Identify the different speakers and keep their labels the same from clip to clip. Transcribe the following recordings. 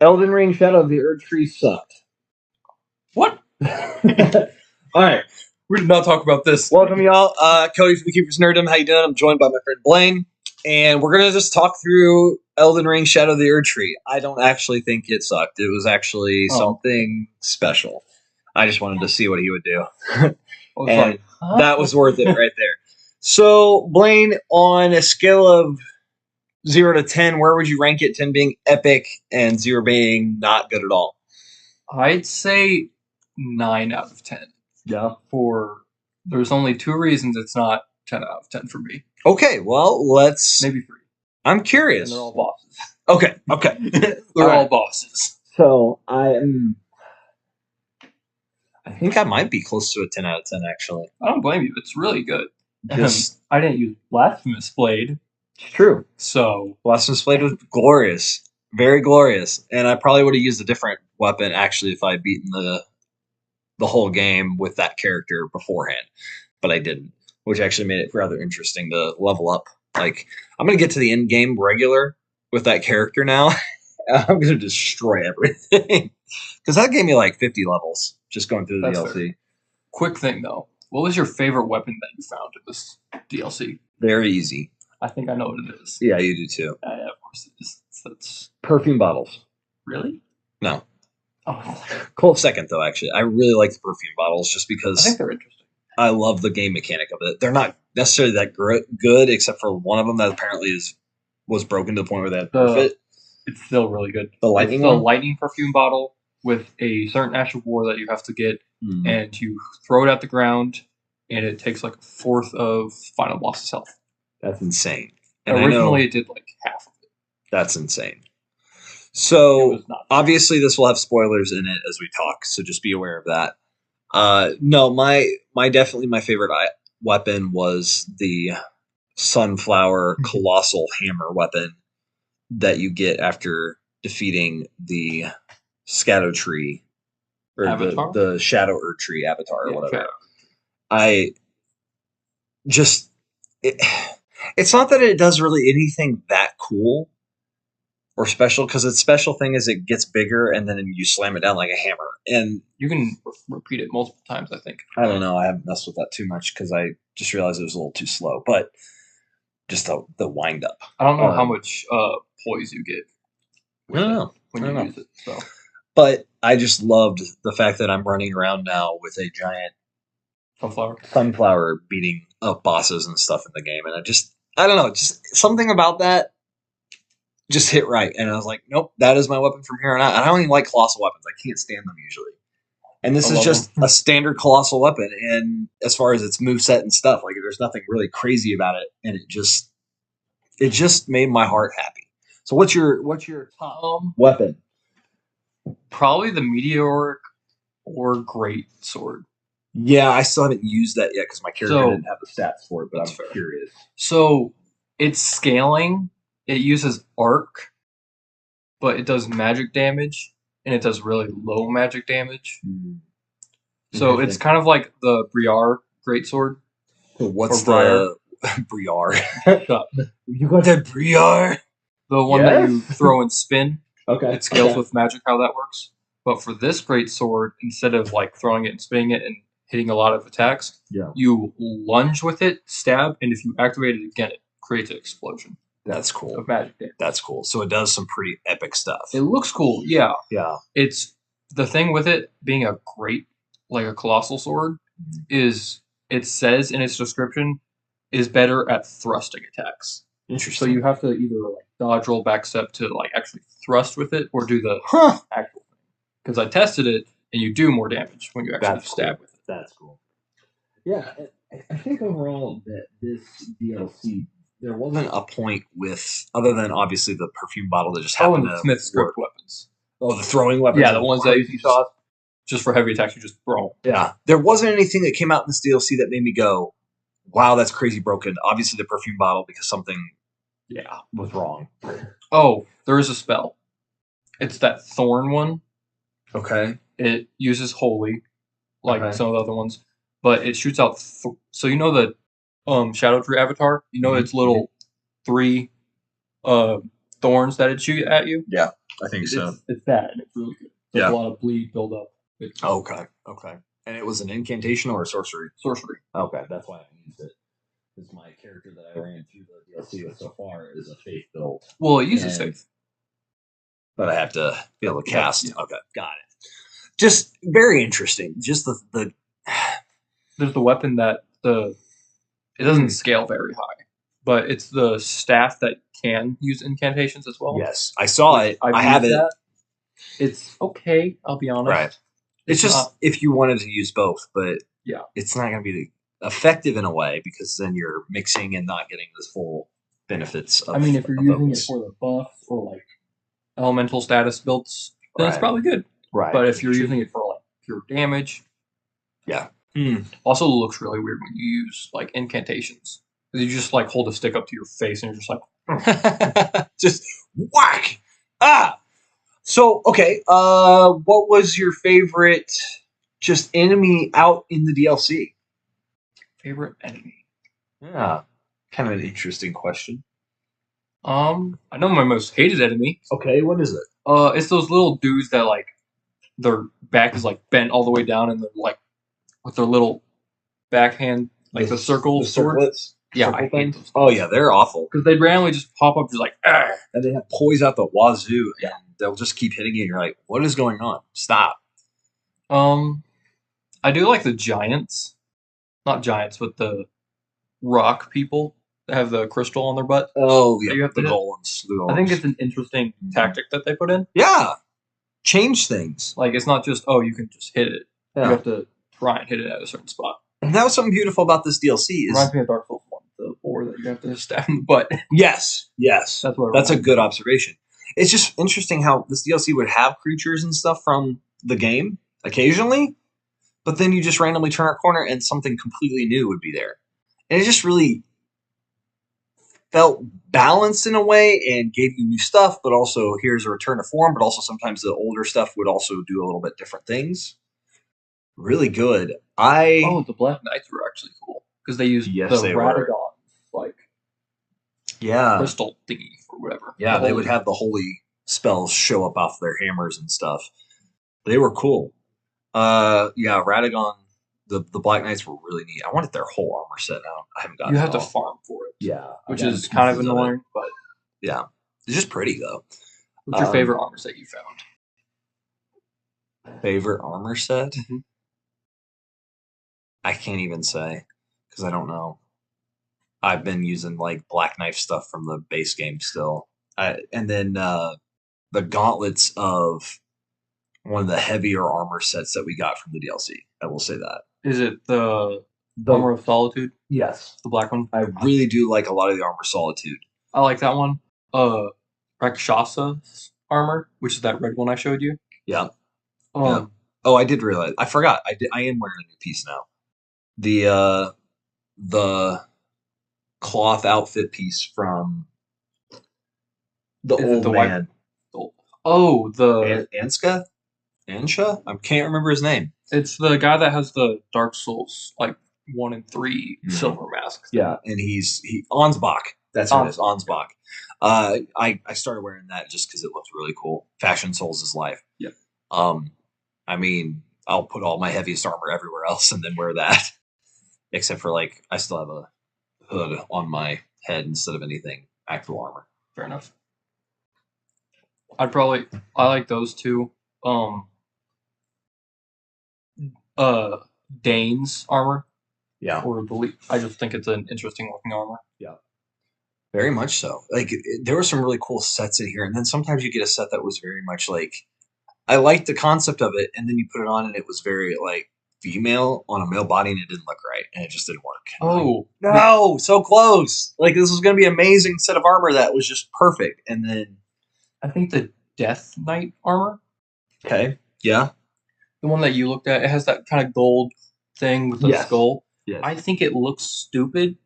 Speaker 1: Elden Ring Shadow of the Erdtree sucked.
Speaker 2: What?
Speaker 1: All right.
Speaker 2: We did not talk about this.
Speaker 1: Welcome, y'all.
Speaker 2: Cody from the Keepers Nerdum. How you doing? I'm joined by my friend Blaine. And we're going to just talk through Elden Ring Shadow of the Erdtree. I don't actually think it sucked. It was actually something special. I just wanted to see what he would do. And that was worth it right there. So, Blaine, on a scale of 0 to 10, where would you rank it? 10 being epic and 0 being not good at all.
Speaker 3: I'd say 9 out of 10.
Speaker 1: Yeah.
Speaker 3: There's only 2 reasons it's not 10 out of 10 for me.
Speaker 2: Okay, well, let's...
Speaker 3: Maybe 3.
Speaker 2: I'm curious.
Speaker 3: And they're all bosses.
Speaker 2: Okay.
Speaker 3: They're all bosses.
Speaker 1: So,
Speaker 2: I think I might be close to a 10 out of 10, actually.
Speaker 3: I don't blame you. It's really good. I didn't use Blasphemous Blade.
Speaker 1: It's true.
Speaker 3: So
Speaker 2: Blasphemous Blade was glorious. Very glorious. And I probably would have used a different weapon, actually, if I had beaten the whole game with that character beforehand. But I didn't, which actually made it rather interesting to level up. Like, I'm going to get to the end game regular with that character now. I'm going to destroy everything. Because that gave me like 50 levels just going through the DLC.
Speaker 3: Fair. Quick thing, though. What was your favorite weapon that you found in this DLC?
Speaker 2: Very easy.
Speaker 3: I think I know what it is.
Speaker 2: Yeah, you do too.
Speaker 3: Yeah, of course it is. That's...
Speaker 1: Perfume bottles.
Speaker 3: Really?
Speaker 2: No.
Speaker 3: Oh.
Speaker 2: Close second, though, actually. I really like the perfume bottles just because...
Speaker 3: I think they're interesting.
Speaker 2: I love the game mechanic of it. They're not necessarily that good, except for one of them that apparently was broken to the point where they had to nerf it.
Speaker 3: It's still really good.
Speaker 2: The lightning
Speaker 3: one? The lightning perfume bottle with a certain Ash of War that you have to get, and you throw it at the ground, and it takes like a fourth of final boss's health.
Speaker 2: That's insane. And
Speaker 3: originally it did like half of it.
Speaker 2: That's insane. So obviously this will have spoilers in it as we talk, so just be aware of that. No, definitely my favorite weapon was the Sunflower Colossal Hammer weapon that you get after defeating the Erdtree or the Shadow Erdtree avatar or whatever. It's not that it does really anything that cool or special, because its special thing is it gets bigger and then you slam it down like a hammer. And
Speaker 3: you can repeat it multiple times, I think.
Speaker 2: I don't know. I haven't messed with that too much because I just realized it was a little too slow. But just the wind up.
Speaker 3: I don't know how much poise you get.
Speaker 2: I don't know.
Speaker 3: When you use it. So.
Speaker 2: But I just loved the fact that I'm running around now with a giant sunflower beating up bosses and stuff in the game. And I don't know, just something about that just hit right. And I was like, nope, that is my weapon from here on out. I don't even like colossal weapons. I can't stand them usually. And this is just a standard colossal weapon. And as far as its moveset and stuff, like there's nothing really crazy about it. And it just made my heart happy. So what's your top weapon?
Speaker 3: Probably the Meteoric or Great Sword.
Speaker 2: Yeah, I still haven't used that yet because my character didn't have the stats for it, but I'm curious.
Speaker 3: So it's scaling. It uses arc, but it does magic damage, and it does really low magic damage. So it's kind of like the Briar Greatsword.
Speaker 2: What's the Briar? You got that Briar?
Speaker 3: The one that you throw and spin.
Speaker 1: Okay.
Speaker 3: It scales with magic, how that works. But for this Greatsword, instead of like throwing it and spinning it and hitting a lot of attacks, you lunge with it, stab, and if you activate it again, it creates an explosion.
Speaker 2: That's cool.
Speaker 3: Of magic damage.
Speaker 2: That's cool. So it does some pretty epic stuff.
Speaker 3: It looks cool, yeah.
Speaker 2: Yeah.
Speaker 3: It's the thing with it being a colossal sword is it says in its description is better at thrusting attacks.
Speaker 2: Interesting.
Speaker 3: So you have to either like dodge, roll, back step to like actually thrust with it, or do the actual thing. Because I tested it, and you do more damage when you actually stab with it.
Speaker 1: That's cool. Yeah, I think overall that this DLC,
Speaker 2: there wasn't a point with, other than obviously the perfume bottle that just happened to
Speaker 3: Smith's grip weapons.
Speaker 2: Oh, the throwing weapons.
Speaker 3: Yeah, the ones that you saw just for heavy attacks, you just throw.
Speaker 2: Yeah, there wasn't anything that came out in this DLC that made me go, wow, that's crazy broken. Obviously the perfume bottle, because something was wrong.
Speaker 3: Oh, there is a spell. It's that thorn one.
Speaker 2: Okay.
Speaker 3: It uses holy, like some of the other ones, but it shoots out. So you know the Shadow Tree avatar? You know its little 3 thorns that it shoot at you?
Speaker 2: Yeah. I think so.
Speaker 3: It's that, and it's really good. There's a lot of bleed build up.
Speaker 2: Okay. And it was an incantation or a sorcery?
Speaker 3: Sorcery.
Speaker 1: Okay, that's why I used it. Because my character that I ran through the DLC with so far is a faith build.
Speaker 3: Well, it uses faith.
Speaker 2: But I have to be able to cast.
Speaker 3: Yeah.
Speaker 2: Okay, got it. Just very interesting. Just the
Speaker 3: There's the weapon that it doesn't scale very high, but it's the staff that can use incantations as well.
Speaker 2: Yes, I saw it. I have it.
Speaker 3: That. It's okay. I'll be honest.
Speaker 2: Right. It's just not, if you wanted to use both, but
Speaker 3: yeah,
Speaker 2: it's not going to be effective in a way because then you're mixing and not getting the full benefits.
Speaker 3: I mean, if you're using it for the buffs or like elemental status builds, then it's probably good.
Speaker 2: Right.
Speaker 3: But if you're using it for like pure damage,
Speaker 2: yeah.
Speaker 3: Also looks really weird when you use like incantations. You just like hold a stick up to your face and you're just like
Speaker 2: just whack. So okay, what was your favorite just enemy out in the DLC?
Speaker 3: Favorite enemy?
Speaker 2: Yeah. Kind of an interesting question.
Speaker 3: I know my most hated enemy.
Speaker 2: Okay, what is it?
Speaker 3: It's those little dudes that like their back is like bent all the way down and they're like with their little backhand, like the circle
Speaker 2: circlets.
Speaker 3: Yeah, I hate those.
Speaker 2: Oh yeah, they're awful.
Speaker 3: Because they'd randomly just pop up just like, ah!
Speaker 2: And they have poise out the wazoo, and they'll just keep hitting you, and you're like, what is going on? Stop.
Speaker 3: I do like the giants. Not giants, but the rock people that have the crystal on their butt.
Speaker 2: Oh, yeah, the golems.
Speaker 3: I think it's an interesting tactic that they put in.
Speaker 2: Yeah. Change things.
Speaker 3: Like, it's not just, you can just hit it. Yeah. You have to try and hit it at a certain spot.
Speaker 2: And that was something beautiful about this DLC.
Speaker 3: Reminds me of Dark Souls 1, the 4 that you have to stab in the butt.
Speaker 2: Yes. That's a good observation. It's just interesting how this DLC would have creatures and stuff from the game occasionally, but then you just randomly turn a corner and something completely new would be there. And it just really felt balanced in a way and gave you new stuff, but also here's a return to form, but also sometimes the older stuff would also do a little bit different things. Really good.
Speaker 3: The Black Knights were actually cool because they used the Radagon crystal thingy or whatever.
Speaker 2: Yeah, they would have the holy spells show up off their hammers and stuff. They were cool. Radagon, the Black Knights were really neat. I wanted their whole armor set out. I haven't gotten it.
Speaker 3: You have to farm for it.
Speaker 2: Yeah.
Speaker 3: Which is kind of annoying, but
Speaker 2: yeah. It's just pretty though.
Speaker 3: What's your favorite armor set you found?
Speaker 2: Favorite armor set?
Speaker 3: Mm-hmm.
Speaker 2: I can't even say because I don't know. I've been using like Black Knife stuff from the base game still. And then the gauntlets of one of the heavier armor sets that we got from the DLC. I will say that.
Speaker 3: Is it the Armor of Solitude?
Speaker 2: Yes.
Speaker 3: The black one?
Speaker 2: I really do like a lot of the Armor of Solitude.
Speaker 3: I like that one. Rakshasa's armor, which is that red one I showed you.
Speaker 2: Yeah. Oh, I did realize. I forgot. I am wearing a new piece now. The cloth outfit piece from the old man. Ansha? I can't remember his name.
Speaker 3: It's the guy that has the Dark Souls, like 1 and 3 silver masks.
Speaker 2: Yeah, and he's Ansbach. That's what it is, Ansbach. I started wearing that just because it looked really cool. Fashion Souls is life.
Speaker 3: Yeah.
Speaker 2: I mean, I'll put all my heaviest armor everywhere else and then wear that. Except for like, I still have a hood on my head instead of anything actual armor.
Speaker 3: Fair enough. I like those two. Dane's armor.
Speaker 2: Yeah.
Speaker 3: I just think it's an interesting looking armor.
Speaker 2: Yeah. Very much so. Like, there were some really cool sets in here, and then sometimes you get a set that was very much like, I liked the concept of it, and then you put it on, and it was very like female on a male body, and it didn't look right, and it just didn't work.
Speaker 3: Oh
Speaker 2: no, so close! Like this was going to be an amazing set of armor that was just perfect, and then
Speaker 3: I think the Death Knight armor.
Speaker 2: Okay. Yeah.
Speaker 3: The one that you looked at, it has that kind of gold thing with the skull.
Speaker 2: Yes.
Speaker 3: I think it looks stupid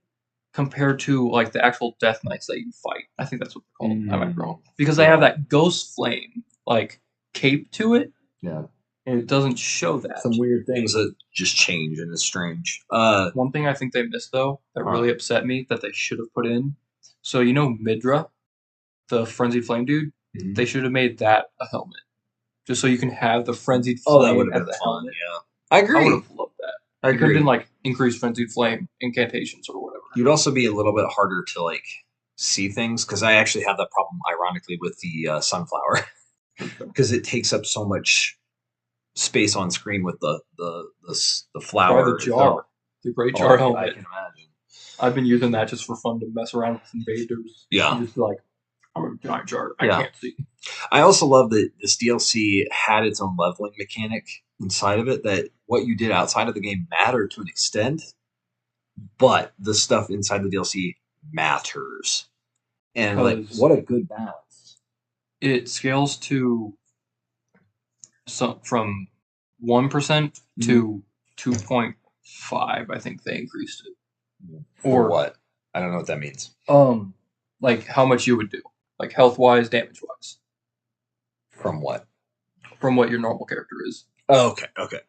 Speaker 3: compared to like the actual Death Knights that you fight. I think that's what they're called. I might be wrong. Because they have that ghost flame like cape to it.
Speaker 2: Yeah.
Speaker 3: And it doesn't show that.
Speaker 2: Some weird things that just change and it's strange.
Speaker 3: One thing I think they missed though that really upset me that they should have put in. So you know Midra, the Frenzied Flame dude? They should have made that a helmet, just so you can have the frenzied
Speaker 2: Oh, that
Speaker 3: flame
Speaker 2: would have
Speaker 3: as
Speaker 2: been
Speaker 3: a
Speaker 2: fun.
Speaker 3: helmet.
Speaker 2: Yeah, I
Speaker 3: I
Speaker 2: agree.
Speaker 3: would have loved that.
Speaker 2: I
Speaker 3: It could have been
Speaker 2: agree.
Speaker 3: like increased frenzied flame incantations or whatever.
Speaker 2: You'd also be a little bit harder to like see things because I actually have that problem, ironically, with the sunflower because it takes up so much space on screen with the flower.
Speaker 3: Try the jar, the great jar
Speaker 2: I
Speaker 3: helmet.
Speaker 2: can imagine.
Speaker 3: I've been using that just for fun to mess around with invaders.
Speaker 2: Yeah.
Speaker 3: And just be like, I'm a giant jar. I
Speaker 2: Yeah.
Speaker 3: can't see.
Speaker 2: I also love that this DLC had its own leveling mechanic inside of it, that what you did outside of the game mattered to an extent, but the stuff inside the DLC matters. And like,
Speaker 3: 'Cause
Speaker 1: What a good balance.
Speaker 3: it scales to from 1% to 2.5. I think they increased it.
Speaker 2: for what? I don't know what that means.
Speaker 3: Like how much you would do, like health wise, damage wise,
Speaker 2: From what?
Speaker 3: from what your normal character is.
Speaker 2: Oh, okay.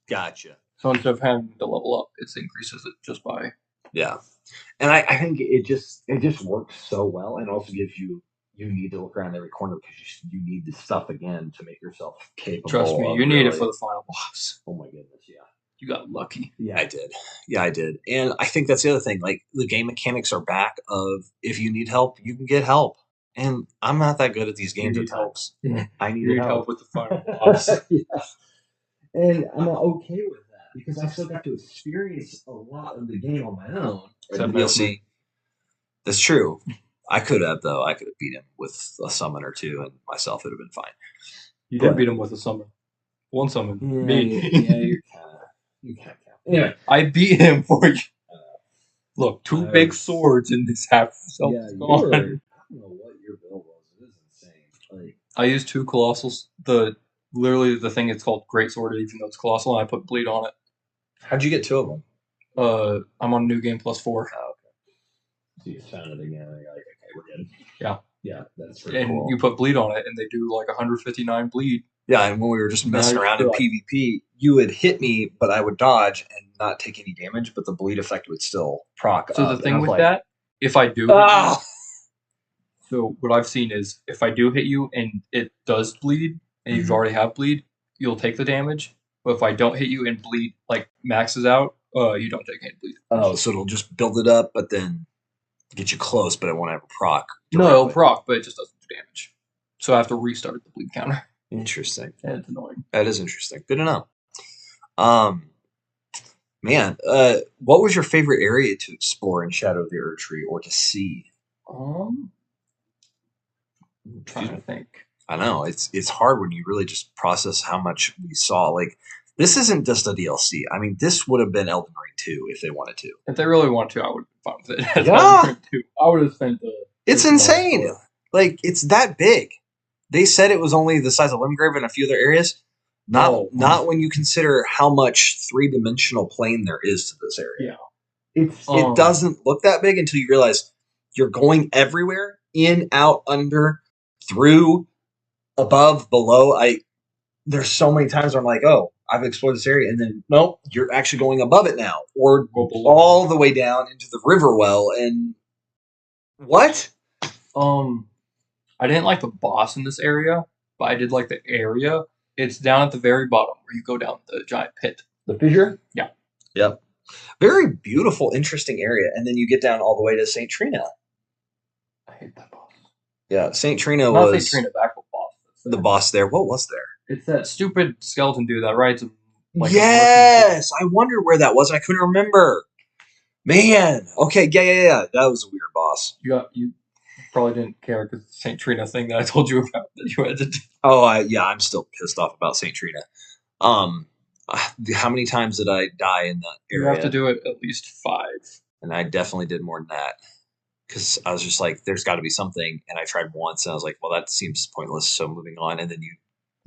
Speaker 2: Gotcha.
Speaker 3: So instead of having to level up, it increases it just by.
Speaker 2: Yeah.
Speaker 1: And I think it just works so well, and also gives you need to look around every corner because you need this stuff again to make yourself capable.
Speaker 3: Trust me,
Speaker 1: of
Speaker 3: you need it
Speaker 1: really-
Speaker 3: for the final boss.
Speaker 1: Oh my goodness, yeah.
Speaker 3: You got lucky.
Speaker 2: Yeah, I did. And I think that's the other thing. Like, the game mechanics are back of if you need help, you can get help. And I'm not that good at these games at
Speaker 3: need help.
Speaker 2: times.
Speaker 3: Yeah.
Speaker 2: I
Speaker 3: You
Speaker 2: need
Speaker 3: need
Speaker 2: help.
Speaker 3: help with the final boss.
Speaker 1: Yeah. And I'm okay with that because I still got to experience a lot of the game on my own.
Speaker 3: Except
Speaker 2: You'll see. That's true. I could have, though. I could have beat him with a summon or two, and myself would have been fine.
Speaker 3: You did
Speaker 1: But-
Speaker 3: beat him with a summon. One summon.
Speaker 1: Yeah,
Speaker 3: Me.
Speaker 1: you kind of. Anyway,
Speaker 3: I beat him for you. Look, two
Speaker 1: I
Speaker 3: big
Speaker 1: was-
Speaker 3: swords in this half self
Speaker 1: yeah,
Speaker 3: gone.
Speaker 1: I don't know what your build was. It is insane. Like,
Speaker 3: I used two colossals. Literally the thing it's called Great Sword, even though it's colossal, and I put bleed on it.
Speaker 2: How'd you get two of them?
Speaker 3: I'm on New Game +4.
Speaker 1: so you found it again, and you're like, okay, we're good.
Speaker 3: Yeah.
Speaker 1: Yeah, that's pretty
Speaker 3: And
Speaker 1: cool.
Speaker 3: you put bleed on it, and they do like 159 bleed.
Speaker 2: Yeah, and when we were just
Speaker 3: Now
Speaker 2: messing
Speaker 3: you
Speaker 2: around in
Speaker 3: feel like-
Speaker 2: PvP, you would hit me, but I would dodge and not take any damage, but the bleed effect would still proc
Speaker 3: So
Speaker 2: up.
Speaker 3: the
Speaker 2: And I
Speaker 3: thing
Speaker 2: was
Speaker 3: with
Speaker 2: like,
Speaker 3: that, if I do hit you,
Speaker 2: ah!
Speaker 3: so what I've seen is if I do hit you and it does bleed, and you
Speaker 2: Mhm.
Speaker 3: already have bleed, you'll take the damage. But if I don't hit you and bleed like maxes out, you don't take any bleed.
Speaker 2: Oh, so it'll just build it up, but then get you close, but it won't have a proc.
Speaker 3: No, it'll
Speaker 2: directly.
Speaker 3: proc, but it just doesn't do damage. So I have to restart the bleed counter,
Speaker 2: Interesting.
Speaker 3: and it's annoying.
Speaker 2: That is interesting. Good to know. Man, what was your favorite area to explore in Shadow of the Erdtree or to see?
Speaker 3: I'm trying to think.
Speaker 2: I know it's hard when you really just process how much we saw. Like, this isn't just a DLC. I mean, this would have been Elden Ring 2 if they wanted to.
Speaker 3: If they really want to, I would have been fine with it.
Speaker 2: Yeah.
Speaker 3: I would have spent the.
Speaker 2: It's insane. Like, it's that big. They said it was only the size of Limgrave and a few other areas. Not when you consider how much three-dimensional plane there is to this area.
Speaker 3: Yeah.
Speaker 2: It doesn't look that big until you realize you're going everywhere, in, out, under, through, above, below. There's so many times where I'm like, oh, I've explored this area, and then nope, you're actually going above it now, or
Speaker 3: Go below.
Speaker 2: all the way down into the river well. And what?
Speaker 3: I didn't like the boss in this area, but I did like the area. It's down at the very bottom where you go down the giant pit.
Speaker 1: The fissure?
Speaker 2: Yep. Very beautiful, interesting area, and then you get down all the way to St. Trina.
Speaker 3: I hate that boss.
Speaker 2: Yeah, St. Trina
Speaker 3: Not
Speaker 2: was
Speaker 3: St. Trina, the actual boss.
Speaker 2: the boss there. What was there?
Speaker 3: It's that stupid skeleton dude that rides him. Like
Speaker 2: Yes, I wonder where that was. I couldn't remember. Man, okay, yeah. That was a weird boss.
Speaker 3: You probably didn't care because the St. Trina thing that I told you about that you had to do.
Speaker 2: Oh, I'm still pissed off about St. Trina. How many times did I die in that
Speaker 3: You
Speaker 2: area?
Speaker 3: have to do it at least 5.
Speaker 2: And I definitely did more than that because I was just like, "There's got to be something." And I tried once, and I was like, "Well, that seems pointless." So moving on, and then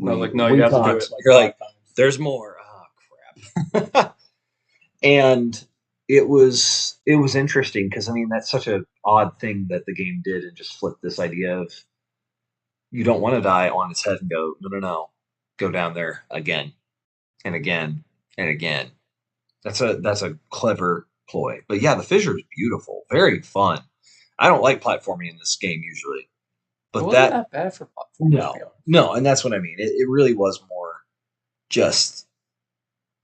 Speaker 3: I was like, no,
Speaker 1: we
Speaker 3: you have to do
Speaker 1: talked.
Speaker 3: it like
Speaker 2: You're
Speaker 3: 5
Speaker 2: like,
Speaker 3: times.
Speaker 2: there's more. Oh crap! And it was interesting because I mean that's such an odd thing that the game did and just flipped this idea of you don't want to die on its head and go no, go down there again and again and again. That's a clever ploy. But yeah, the fissure is beautiful, very fun. I don't like platforming in this game usually, But
Speaker 3: it wasn't that bad for platformers.
Speaker 2: no, and that's what I mean. It really was more just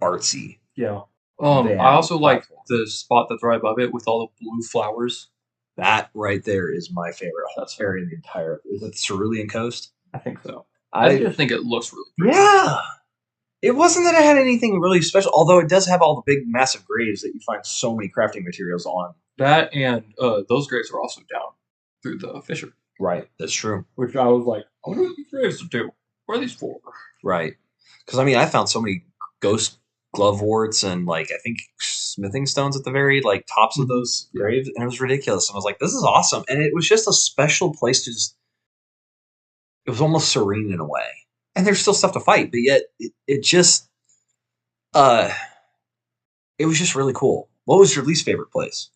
Speaker 2: artsy.
Speaker 3: Yeah.
Speaker 2: than
Speaker 3: I also like
Speaker 2: platform.
Speaker 3: the spot that's right above it with all the blue flowers.
Speaker 2: That right there is my favorite
Speaker 3: That's
Speaker 2: area in the entire. Is it the Cerulean Coast?
Speaker 3: I think so.
Speaker 2: I
Speaker 3: just think it looks really pretty.
Speaker 2: Yeah. It wasn't that it had anything really special, although it does have all the big, massive graves that you find so many crafting materials on.
Speaker 3: That and those graves are also down through the fissure.
Speaker 2: Right, that's true.
Speaker 3: Which I was like, I wonder what these graves do. What are these for?
Speaker 2: Right. Because, I mean, I found so many ghost glove warts and, like, I think smithing stones at the very, like, tops of those graves, and it was ridiculous. And I was like, this is awesome. And it was just a special place to just... It was almost serene in a way. And there's still stuff to fight, but yet it just... it was just really cool. What was your least favorite place?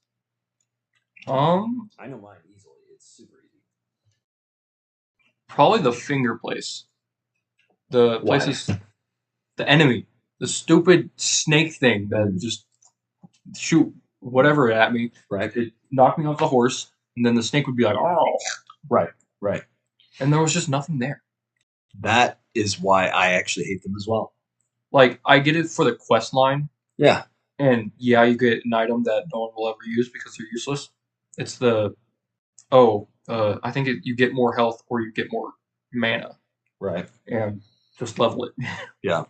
Speaker 2: I know mine easily. It's super easy.
Speaker 3: Probably the finger place. The
Speaker 2: Why?
Speaker 3: places, the enemy, the stupid snake thing that just shoot whatever at me.
Speaker 2: Right.
Speaker 3: It knocked me off the horse, and then the snake would be like, "Oh!"
Speaker 2: Right.
Speaker 3: And there was just nothing there.
Speaker 2: That is why I actually hate them as well.
Speaker 3: Like, I get it for the quest line,
Speaker 2: Yeah.
Speaker 3: and yeah, you get an item that no one will ever use because they're useless. It's the I think you get more health or you get more mana,
Speaker 2: Right.
Speaker 3: and just level it.
Speaker 2: Yeah.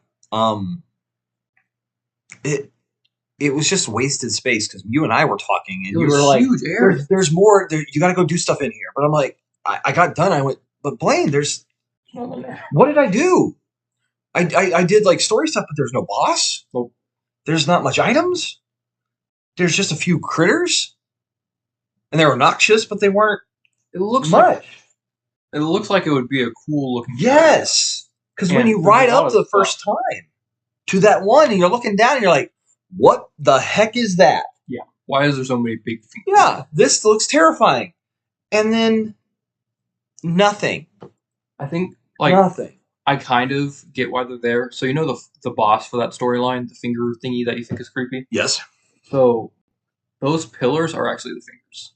Speaker 2: It was just wasted space because you and I were talking, and you were like,
Speaker 3: huge area.
Speaker 2: "There's more. You got to go do stuff in here." But I'm like, I got done. I went, but Blaine, there's
Speaker 3: Nothing there.
Speaker 2: what did I do? I did like story stuff, but there's no boss.
Speaker 3: Nope.
Speaker 2: There's not much items. There's just a few critters, and they were noxious, but they weren't.
Speaker 3: It looks
Speaker 2: much.
Speaker 3: It looks like it would be a cool looking.
Speaker 2: Yes, because when
Speaker 3: And
Speaker 2: you
Speaker 3: there's
Speaker 2: ride
Speaker 3: a lot
Speaker 2: up
Speaker 3: of
Speaker 2: the first time to that one, and you're looking down, and you're like, "What the heck is that?"
Speaker 3: Yeah. Why is there so many big things?
Speaker 2: Yeah, this looks terrifying. And then nothing.
Speaker 3: I think like
Speaker 2: Nothing.
Speaker 3: I kind of get why they're there. So you know the boss for that storyline, the finger thingy that you think is creepy.
Speaker 2: Yes.
Speaker 3: So those pillars are actually the fingers.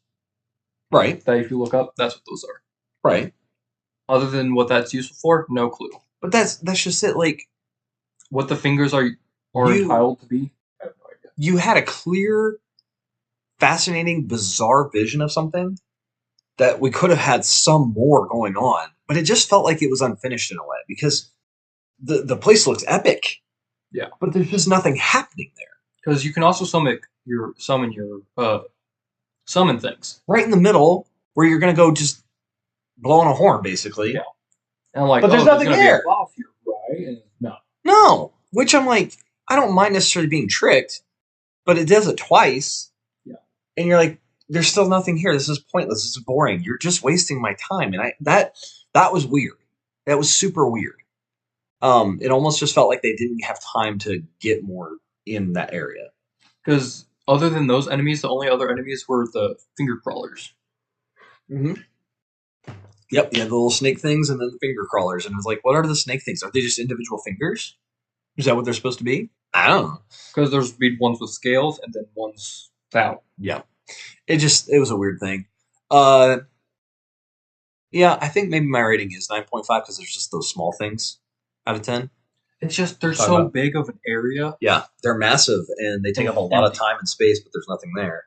Speaker 2: Right.
Speaker 3: That if you look up, that's what those are.
Speaker 2: Right.
Speaker 3: Other than what that's useful for, no clue.
Speaker 2: But that's just it. Like
Speaker 3: what the fingers are entitled to be, I have no idea.
Speaker 2: You had a clear, fascinating, bizarre vision of something that we could have had some more going on, but it just felt like it was unfinished in a way because the place looks epic.
Speaker 3: Yeah.
Speaker 2: But there's just nothing happening there.
Speaker 3: Because you can also summon your summon things.
Speaker 2: Right in the middle where you're gonna go just blowing a horn, basically.
Speaker 3: Yeah. And I'm like,
Speaker 2: but there's nothing there.
Speaker 3: Be a boss here, right? And
Speaker 2: no. Which I'm like, I don't mind necessarily being tricked, but it does it twice.
Speaker 3: Yeah.
Speaker 2: And you're like, there's still nothing here. This is pointless. This is boring. You're just wasting my time. And that was weird. That was super weird. It almost just felt like they didn't have time to get more in that area.
Speaker 3: Because other than those enemies, the only other enemies were the finger crawlers.
Speaker 2: Mm-hmm. Yep, you had the little snake things and then the finger crawlers. And it was like, what are the snake things? Are they just individual fingers? Is that what they're supposed to be? I don't know.
Speaker 3: Because there's be ones with scales and then ones without.
Speaker 2: Yeah. It was a weird thing. Yeah, I think maybe my rating is 9.5 because there's just those small things out of 10.
Speaker 3: It's just they're so big of an area.
Speaker 2: Yeah, they're massive and they take up a lot of time and space, but there's nothing there.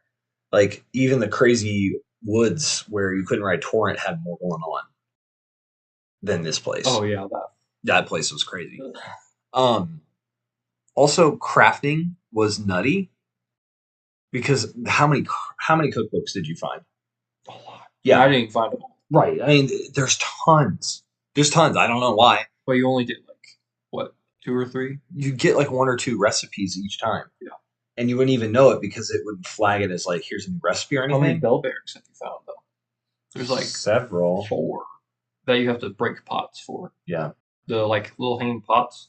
Speaker 2: Like even the crazy woods where you couldn't ride torrent had more going on than this place.
Speaker 3: Oh yeah,
Speaker 2: that place was crazy. Also crafting was nutty because how many cookbooks did you find?
Speaker 3: A lot.
Speaker 2: Yeah,
Speaker 3: I didn't find them all.
Speaker 2: Right. I mean, there's tons. There's tons. I don't know why.
Speaker 3: But you only get like what, 2 or 3?
Speaker 2: You get like 1 or 2 recipes each time.
Speaker 3: Yeah.
Speaker 2: And you wouldn't even know it because it wouldn't flag it as like, here's a new recipe or anything.
Speaker 3: How many bell bearings have you found though? There's like
Speaker 2: several.
Speaker 3: 4 that you have to break pots for.
Speaker 2: Yeah.
Speaker 3: The like little hanging pots.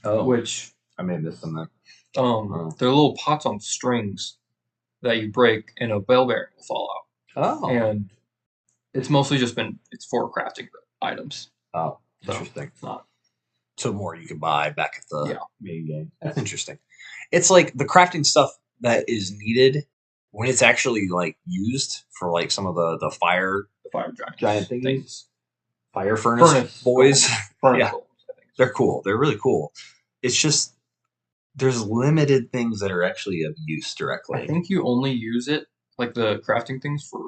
Speaker 2: Oh.
Speaker 3: Which
Speaker 2: I may have missed them then.
Speaker 3: They're little pots on strings that you break and a bell bearing will fall out.
Speaker 2: Oh.
Speaker 3: And it's mostly just it's for crafting items.
Speaker 2: Oh, interesting.
Speaker 3: So it's not.
Speaker 2: So more you can buy back at the main game. That's
Speaker 3: Yeah.
Speaker 2: interesting. It's like the crafting stuff that is needed when it's actually like used for like some of the fire
Speaker 3: giant
Speaker 2: things.
Speaker 1: Fire
Speaker 3: Furnace
Speaker 2: boys.
Speaker 3: Furnace
Speaker 2: Yeah.
Speaker 3: golems, I think.
Speaker 2: They're cool. They're really cool. It's just there's limited things that are actually of use directly.
Speaker 3: I think you only use it, like the crafting things, for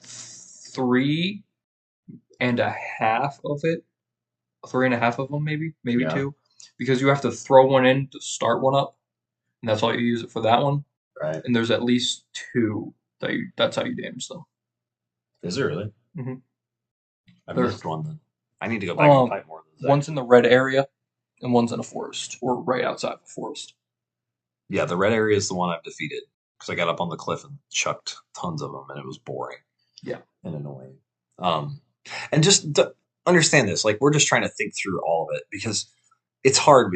Speaker 3: 3.5 of it. 3.5 of them, maybe
Speaker 1: Yeah.
Speaker 3: 2, because you have to throw one in to start one up, and that's all you use it for that one.
Speaker 1: Right.
Speaker 3: And there's at least 2 that's how you damage them.
Speaker 2: Is it really?
Speaker 3: Mhm.
Speaker 2: I
Speaker 3: There's-
Speaker 2: missed one then. I need to go back and fight more of those.
Speaker 3: One's in the red area, and one's in a forest, or right outside the forest.
Speaker 2: Yeah, the red area is the one I've defeated because I got up on the cliff and chucked tons of them, and it was boring.
Speaker 3: Yeah.
Speaker 2: And annoying. And just understand this, like we're just trying to think through all of it because it's hard.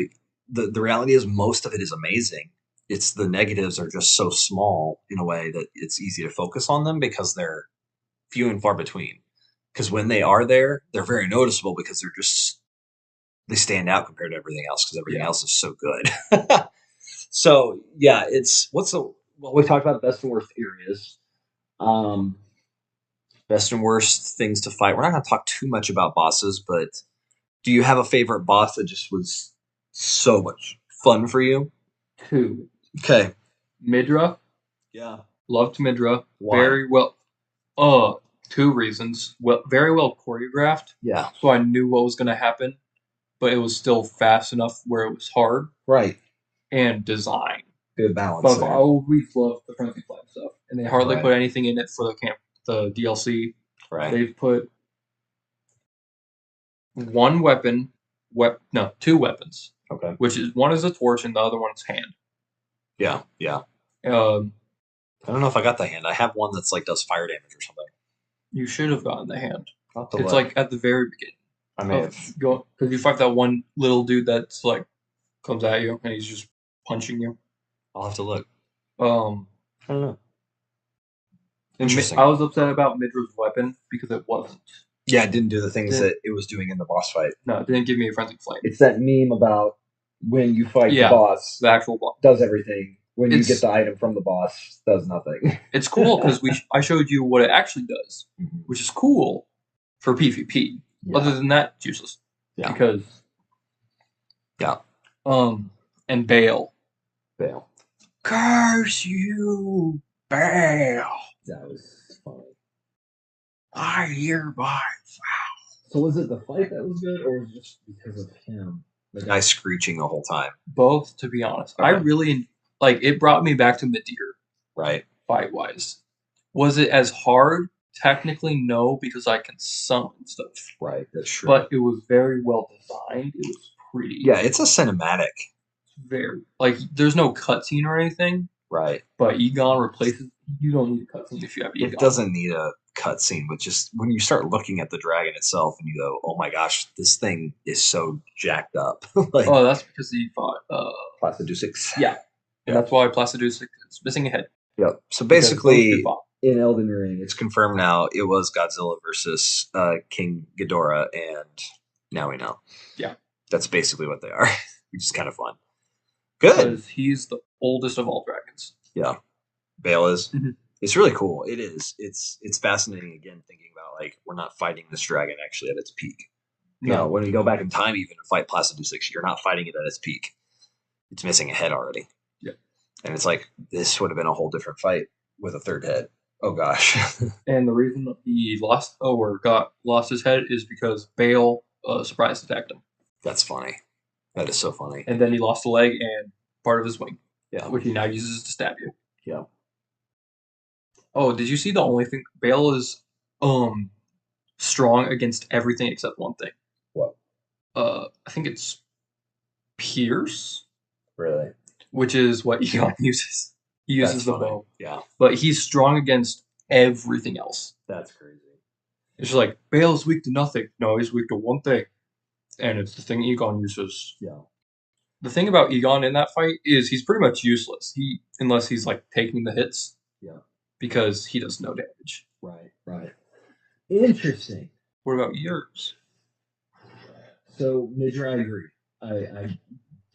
Speaker 2: The reality is most of it is amazing. It's the negatives are just so small in a way that it's easy to focus on them because they're few and far between. Because when they are there, they're very noticeable because they stand out compared to everything else because everything else is so good. So yeah,
Speaker 1: we talked about best and worst areas.
Speaker 2: Best and worst things to fight. We're not going to talk too much about bosses, but do you have a favorite boss that just was so much fun for you?
Speaker 3: 2.
Speaker 2: Okay.
Speaker 3: Midra.
Speaker 2: Yeah.
Speaker 3: Loved Midra.
Speaker 2: Why?
Speaker 3: Very well. 2 reasons. Well, very well choreographed.
Speaker 2: Yeah.
Speaker 3: So I knew what was going to happen, but it was still fast enough where it was hard.
Speaker 2: Right.
Speaker 3: And design.
Speaker 2: Good balance.
Speaker 3: But I always loved the Frenzy Flame stuff, and they hardly
Speaker 2: Right.
Speaker 3: put anything in it for the DLC.
Speaker 2: Right.
Speaker 3: They've put 1 weapon, 2 weapons.
Speaker 2: Okay.
Speaker 3: Which is one is a torch and the other one's hand.
Speaker 2: Yeah. Yeah.
Speaker 3: I
Speaker 2: don't know if I got the hand. I have one that's like does fire damage or something.
Speaker 3: You should have gotten the hand.
Speaker 2: I'll have to
Speaker 3: It's
Speaker 2: look.
Speaker 3: like at the very beginning.
Speaker 2: I may have.
Speaker 3: Because you fight that one little dude that's like comes at you and he's just punching you.
Speaker 2: I'll have to look.
Speaker 3: I
Speaker 2: don't know. Interesting.
Speaker 3: I was upset about Midra's weapon because it wasn't.
Speaker 2: Yeah, it didn't do the things that it was doing in the boss fight.
Speaker 3: No, it didn't give me a frenzy flame.
Speaker 1: It's that meme about when you fight the boss,
Speaker 3: the actual boss
Speaker 1: does everything. When you get the item from the boss, does nothing.
Speaker 3: It's cool because I showed you what it actually does, which is cool for PvP. Yeah. Other than that, it's useless.
Speaker 2: Yeah.
Speaker 3: Because and Bale. Curse you, Bale.
Speaker 1: That was funny.
Speaker 2: I hereby.
Speaker 1: So was it the fight that was good, or was it just because of him?
Speaker 2: The guy screeching the whole time.
Speaker 3: Both, to be honest. Okay. I really it brought me back to Midir.
Speaker 2: Right.
Speaker 3: Fight wise. Was it as hard? Technically, no, because I can summon stuff.
Speaker 2: Right, that's true.
Speaker 3: But it was very well designed. It was pretty.
Speaker 2: Yeah, it's a cinematic.
Speaker 3: Very there's no cutscene or anything.
Speaker 2: Right.
Speaker 3: But Egon replaces. You don't need a cutscene if you have Egon.
Speaker 2: It doesn't need a cutscene, but just when you start looking at the dragon itself and you go, "Oh my gosh, this thing is so jacked up."
Speaker 3: That's because he fought
Speaker 2: Placidusix.
Speaker 3: Yeah. And that's why Placidusix is missing a head.
Speaker 2: Yep. So basically,
Speaker 1: in Elden Ring,
Speaker 2: it's confirmed now it was Godzilla versus King Ghidorah, and now we know.
Speaker 3: Yeah.
Speaker 2: That's basically what they are, which is kind of fun. Good.
Speaker 3: Because he's the oldest of all dragons.
Speaker 2: Yeah. Bale is.
Speaker 3: Mm-hmm.
Speaker 2: It's really cool. It is. It's fascinating, again, thinking about, we're not fighting this dragon actually at its peak. No, when we go back in time even to fight Placidusix, you're not fighting it at its peak. It's missing a head already.
Speaker 3: Yeah.
Speaker 2: And it's this would have been a whole different fight with a third head. Oh, gosh.
Speaker 3: And the reason he lost his head is because Bale surprise attacked him.
Speaker 2: That's funny. That is so funny.
Speaker 3: And then he lost a leg and part of his wing.
Speaker 2: Yeah.
Speaker 3: Which he now uses to stab you.
Speaker 2: Yeah.
Speaker 3: Oh, did you see the only thing? Bale is strong against everything except one thing.
Speaker 2: What?
Speaker 3: I think it's Pierce.
Speaker 2: Really?
Speaker 3: Which is what Egon uses. He uses the bow.
Speaker 2: Yeah.
Speaker 3: But he's strong against everything else.
Speaker 2: That's crazy.
Speaker 3: It's just Bale's weak to nothing. No, he's weak to one thing. And it's the thing Egon uses.
Speaker 2: Yeah.
Speaker 3: The thing about Egon in that fight is he's pretty much useless. Unless he's taking the hits.
Speaker 1: Yeah.
Speaker 3: Because he does no damage.
Speaker 1: Right. Interesting.
Speaker 3: What about yours?
Speaker 1: So, Midra, I agree. I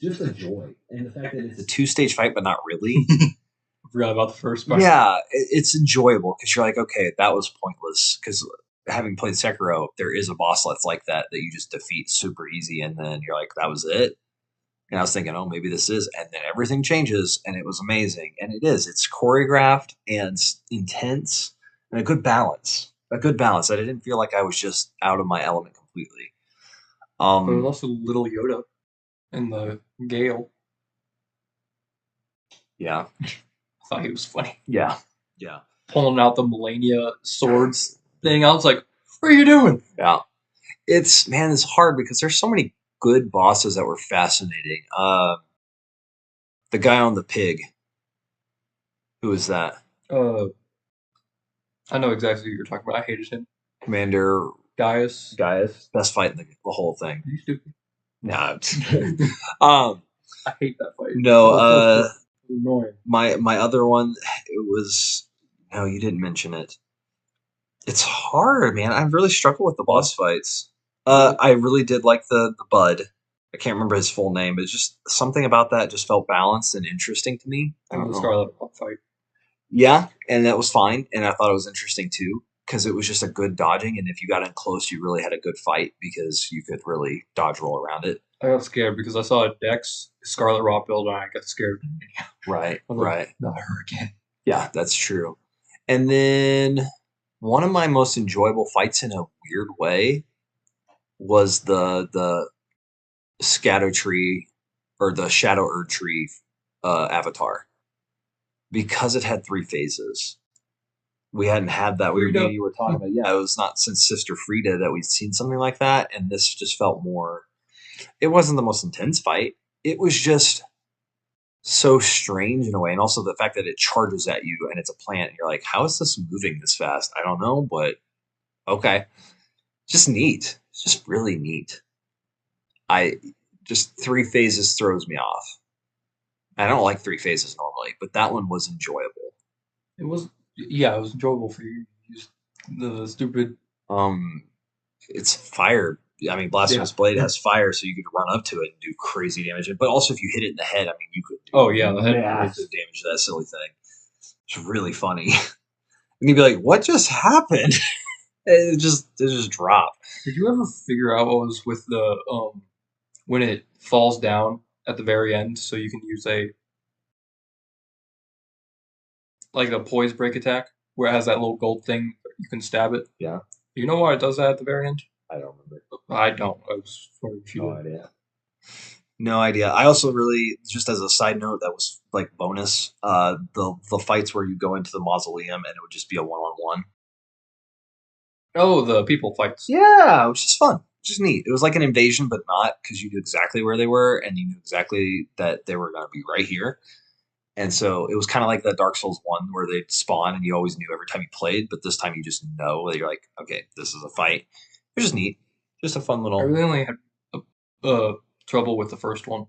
Speaker 1: just a joy. And the fact that it's
Speaker 2: a 2-stage fight, but not really.
Speaker 3: I forgot about the first part.
Speaker 2: Yeah, it's enjoyable because you're okay, that was pointless. Because having played Sekiro, there is a boss that's like that you just defeat super easy, and then you're like, that was it. And I was thinking, oh, maybe this is, and then everything changes, and it was amazing, and it is. It's choreographed and intense, and a good balance. A good balance. I didn't feel like I was just out of my element completely.
Speaker 3: But there was also Little Yoda and the Gale.
Speaker 2: Yeah,
Speaker 3: I thought he was funny.
Speaker 2: yeah.
Speaker 3: Pulling out the Millennia swords thing. I was like, what are you doing?
Speaker 2: Yeah. It's hard because there's so many good bosses that were fascinating. The guy on the pig. Who is that?
Speaker 3: I know exactly what you're talking about. I hated him.
Speaker 2: Commander
Speaker 3: Gaius.
Speaker 2: Best fight in the whole thing.
Speaker 3: Are you stupid?
Speaker 2: Nah.
Speaker 3: I hate that fight.
Speaker 2: No,
Speaker 3: annoying.
Speaker 2: my other one, it was, no, you didn't mention it. It's hard, man. I really struggle with the boss fights. I really did like the Bud. I can't remember his full name. It's just something about that just felt balanced and interesting to me. I don't
Speaker 3: The
Speaker 2: know.
Speaker 3: Scarlet fight.
Speaker 2: Yeah, and that was fine, and I thought it was interesting too because it was just a good dodging, and if you got in close, you really had a good fight because you could really dodge roll around it.
Speaker 3: I got scared because I saw a Dex Scarlet Rot build and I got scared.
Speaker 2: Right.
Speaker 3: Not her again.
Speaker 2: Yeah, that's true. And then one of my most enjoyable fights in a weird way was the Tree or the Shadow Erdtree avatar because it had 3 phases. We hadn't had that. You were talking about. Yeah, it was not since Sister Frida that we'd seen something like that, and this just felt more. It wasn't the most intense fight. It was just so strange in a way, and also the fact that it charges at you and it's a plant. And you're like, how is this moving this fast? I don't know, but okay, just neat. It's just really neat. I just 3 phases throws me off. I don't like 3 phases normally, but that one was enjoyable.
Speaker 3: It was enjoyable for you. Use the stupid.
Speaker 2: It's fire. I mean, Blasphemous Blade has fire, so you could run up to it and do crazy damage. But also, if you hit it in the head, I mean, you could do
Speaker 3: the head
Speaker 2: massive damage to that silly thing. It's really funny. And you'd be like, what just happened? it just dropped.
Speaker 3: Did you ever figure out what was with the when it falls down at the very end, so you can use a poise break attack where it has that little gold thing you can stab it?
Speaker 2: Yeah.
Speaker 3: You know why it does that at the very end?
Speaker 2: I don't remember.
Speaker 3: I don't. I was
Speaker 2: no idea. No idea. I also really, just as a side note, that was like bonus. The fights where you go into the mausoleum and it would just be a 1-on-1.
Speaker 3: Oh, the people fights.
Speaker 2: Yeah, which is fun. Which is neat. It was like an invasion, but not, because you knew exactly where they were and you knew exactly that they were going to be right here. And so it was kind of like the Dark Souls 1 where they'd spawn and you always knew every time you played, but this time you just know that you're like, okay, this is a fight. Which is neat. Just a fun little.
Speaker 3: I really only had trouble with the first one.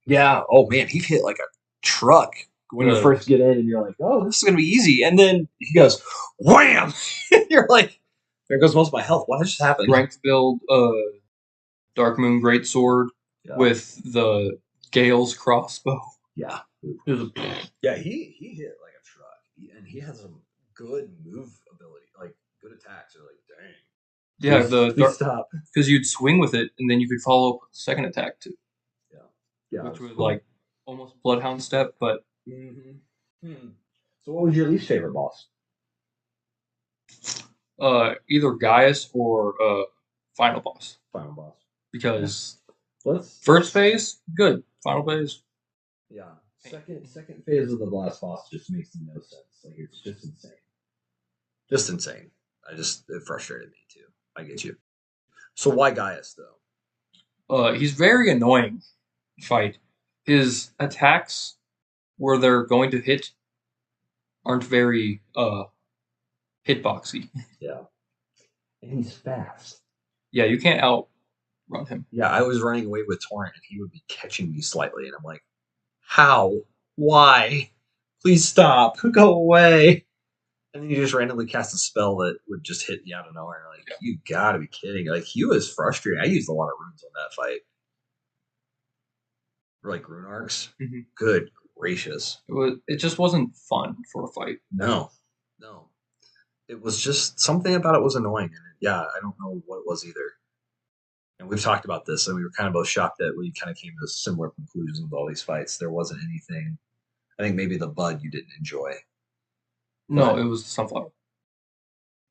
Speaker 2: Yeah. Oh man, he hit like a truck when you first get in, and you're like, "Oh, this is gonna be easy." And then he goes, "Wham!" You're like, "There goes most of my health. What just happened?"
Speaker 3: Ranked build, Dark Moon Greatsword with the Gale's crossbow.
Speaker 2: Yeah. He hit like a truck, and he has some good move ability, like good attacks. You're like, dang.
Speaker 3: Yeah, stop because you'd swing with it, and then you could follow up with a second attack too. Yeah, which was like almost Bloodhound step, but.
Speaker 1: So, what was your least favorite boss?
Speaker 3: Either Gaius or Final Boss.
Speaker 1: Final boss.
Speaker 3: Because first phase, good. Final phase.
Speaker 1: Yeah. Second phase of the last boss just makes no sense. Like, it's just insane.
Speaker 2: Just insane. It frustrated me too. I get you. So why Gaius though?
Speaker 3: He's very annoying. Fight. His attacks, where they're going to hit, aren't very hitboxy.
Speaker 1: Yeah. And he's fast.
Speaker 3: Yeah, you can't outrun him.
Speaker 2: Yeah, I was running away with Torrent and he would be catching me slightly, and I'm like, how? Why? Please stop. Go away. And then you just randomly cast a spell that would just hit you out of nowhere. Like, you gotta be kidding. Like, he was frustrating. I used a lot of runes on that fight. Or like rune arcs. Mm-hmm. Good gracious.
Speaker 3: It just wasn't fun for a fight.
Speaker 2: No. it was just something about it was annoying. And yeah, I don't know what it was either. And we've talked about this, and we were kind of both shocked that we kind of came to similar conclusions with all these fights. There wasn't anything. I think maybe the bud you didn't enjoy.
Speaker 3: No, it was the sunflower.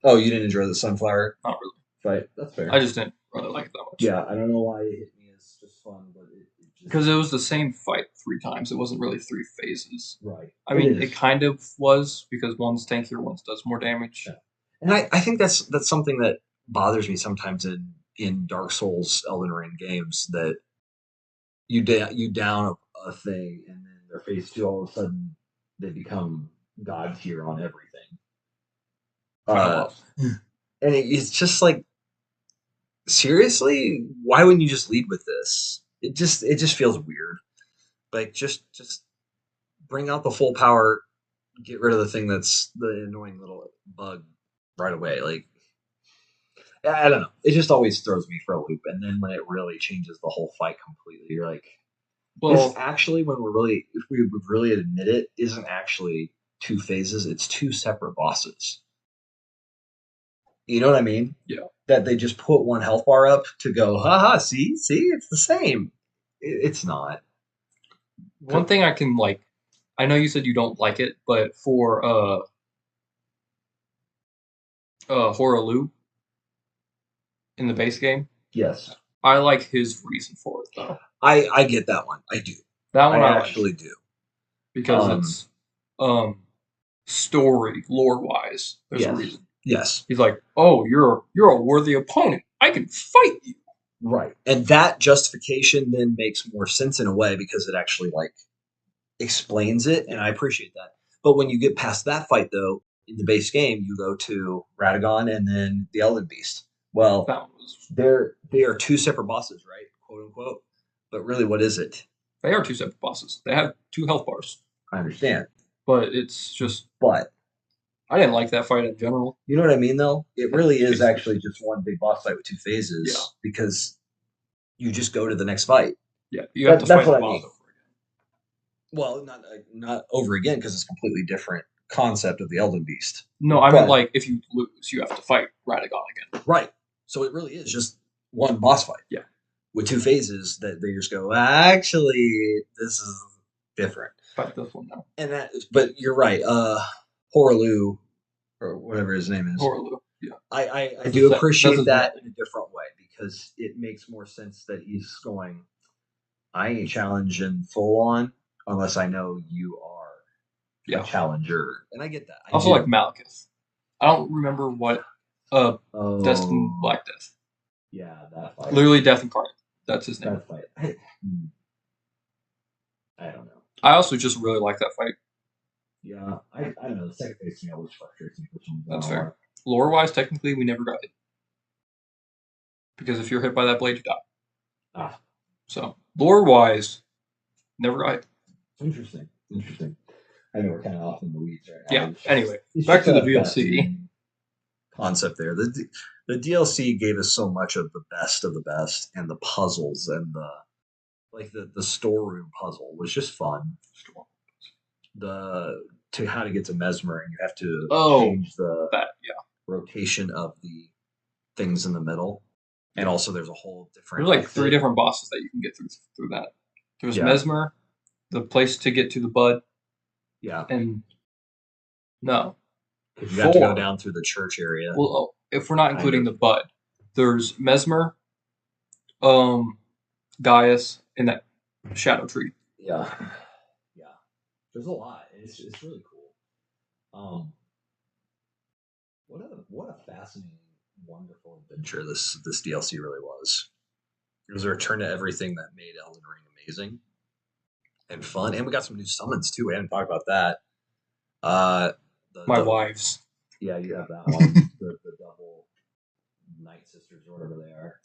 Speaker 2: Oh, you didn't enjoy the sunflower
Speaker 3: Not really.
Speaker 2: fight? That's fair.
Speaker 3: I just didn't really like it that much.
Speaker 2: Yeah, I don't know why it hit me as just fun, but it just
Speaker 3: Because it was the same fight 3 times. It wasn't really 3 phases.
Speaker 2: right.
Speaker 3: I mean, it kind of was because one's tankier, one's does more damage.
Speaker 2: Yeah. And I think that's something that bothers me sometimes in Dark Souls, Elden Ring games, that you down a thing and then their phase 2 all of a sudden they become god tier on everything. And it's just like, seriously, why wouldn't you just lead with this? It just feels weird. Like just bring out the full power, get rid of the thing that's the annoying little bug right away. Like, I don't know. It just always throws me for a loop. And then when it really changes the whole fight completely, you're like, this actually, when if we would really admit it, isn't actually 2 phases. It's 2 separate bosses. You know what I mean?
Speaker 3: Yeah.
Speaker 2: That they just put 1 health bar up to go, haha, see, it's the same. It's not.
Speaker 3: One thing I can like, I know you said you don't like it, but for Horaloo in the base game,
Speaker 2: Yes,
Speaker 3: I like his reason for it though.
Speaker 2: I get that one. I do.
Speaker 3: That one I
Speaker 2: actually do.
Speaker 3: Because it's story lore wise. There's a reason.
Speaker 2: Yes.
Speaker 3: He's like, oh, you're a worthy opponent. I can fight you.
Speaker 2: Right. And that justification then makes more sense in a way because it actually like explains it, and I appreciate that. But when you get past that fight though, in the base game, you go to Radagon and then the Elden Beast. Well, they are 2 separate bosses, right? Quote unquote. But really, what is it?
Speaker 3: They are 2 separate bosses. They have 2 health bars.
Speaker 2: I understand.
Speaker 3: But it's just.
Speaker 2: But
Speaker 3: I didn't like that fight in general.
Speaker 2: You know what I mean, though? It really is actually just one big boss fight with 2 phases.
Speaker 3: Yeah.
Speaker 2: Because you just go to the next fight.
Speaker 3: Yeah, you have to fight the boss over again.
Speaker 2: Well, not over again because it's a completely different concept of the Elden Beast.
Speaker 3: No, I mean like if you lose, you have to fight Radagon again.
Speaker 2: Right. So it really is just one boss fight.
Speaker 3: Yeah.
Speaker 2: With 2 phases that they just go, actually, this is different.
Speaker 3: Fight this one now.
Speaker 2: But you're right. Horaloo, or whatever his name is.
Speaker 3: Horaloo. Yeah.
Speaker 2: I do appreciate that in a different way because it makes more sense that he's going, I ain't challenging full on unless I know you are a challenger. And I get that. I
Speaker 3: also like Malekith. I don't remember what Destin Black Death.
Speaker 2: Yeah, that fight.
Speaker 3: Literally Death Incarnate. That's his name.
Speaker 2: That fight. I don't know.
Speaker 3: I also just really like that fight.
Speaker 2: Yeah, I don't know. The second phase to me always frustrates me.
Speaker 3: That's fair. Lore-wise, technically, we never got hit. Because if you're hit by that blade, you die. So, lore-wise, never got hit.
Speaker 2: Interesting. I know we're kind of off in the weeds right now.
Speaker 3: Yeah, anyway, back to the DLC.
Speaker 2: Concept there. The DLC gave us so much of the best, and the puzzles and the storeroom puzzle was just fun. To how to get to Mesmer, and you have to change the rotation of the things in the middle, and also there's a whole different.
Speaker 3: There's like 3 different bosses that you can get through that. There's Mesmer, the place to get to the bud.
Speaker 2: Yeah,
Speaker 3: and no,
Speaker 2: you have to go down through the church area.
Speaker 3: Well, if we're not including the bud, there's Mesmer, Gaius, and that Shadow Tree.
Speaker 2: Yeah. There's a lot. It's really cool. What a fascinating, wonderful adventure this DLC really was. It was a return to everything that made Elden Ring amazing and fun, and we got some new summons too. We haven't talked about that.
Speaker 3: My wives.
Speaker 2: Yeah, you have that one. the double Night Sisters or whatever they are.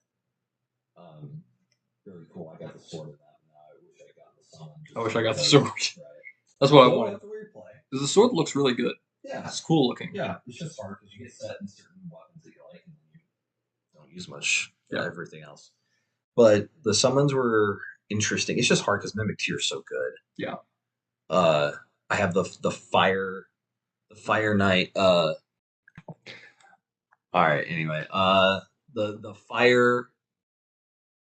Speaker 2: Really cool. I got the sword of that now. I wish I got the summon.
Speaker 3: I wish I got the sword. Right. That's what I want. Because the sword looks really good.
Speaker 2: Yeah.
Speaker 3: It's cool looking.
Speaker 2: Yeah, it's just hard because you get set in certain weapons that you like and you don't use much everything else. But the summons were interesting. It's just hard because Mimic Tear is so good.
Speaker 3: Yeah.
Speaker 2: I have the Fire Knight All right. Anyway, the fire.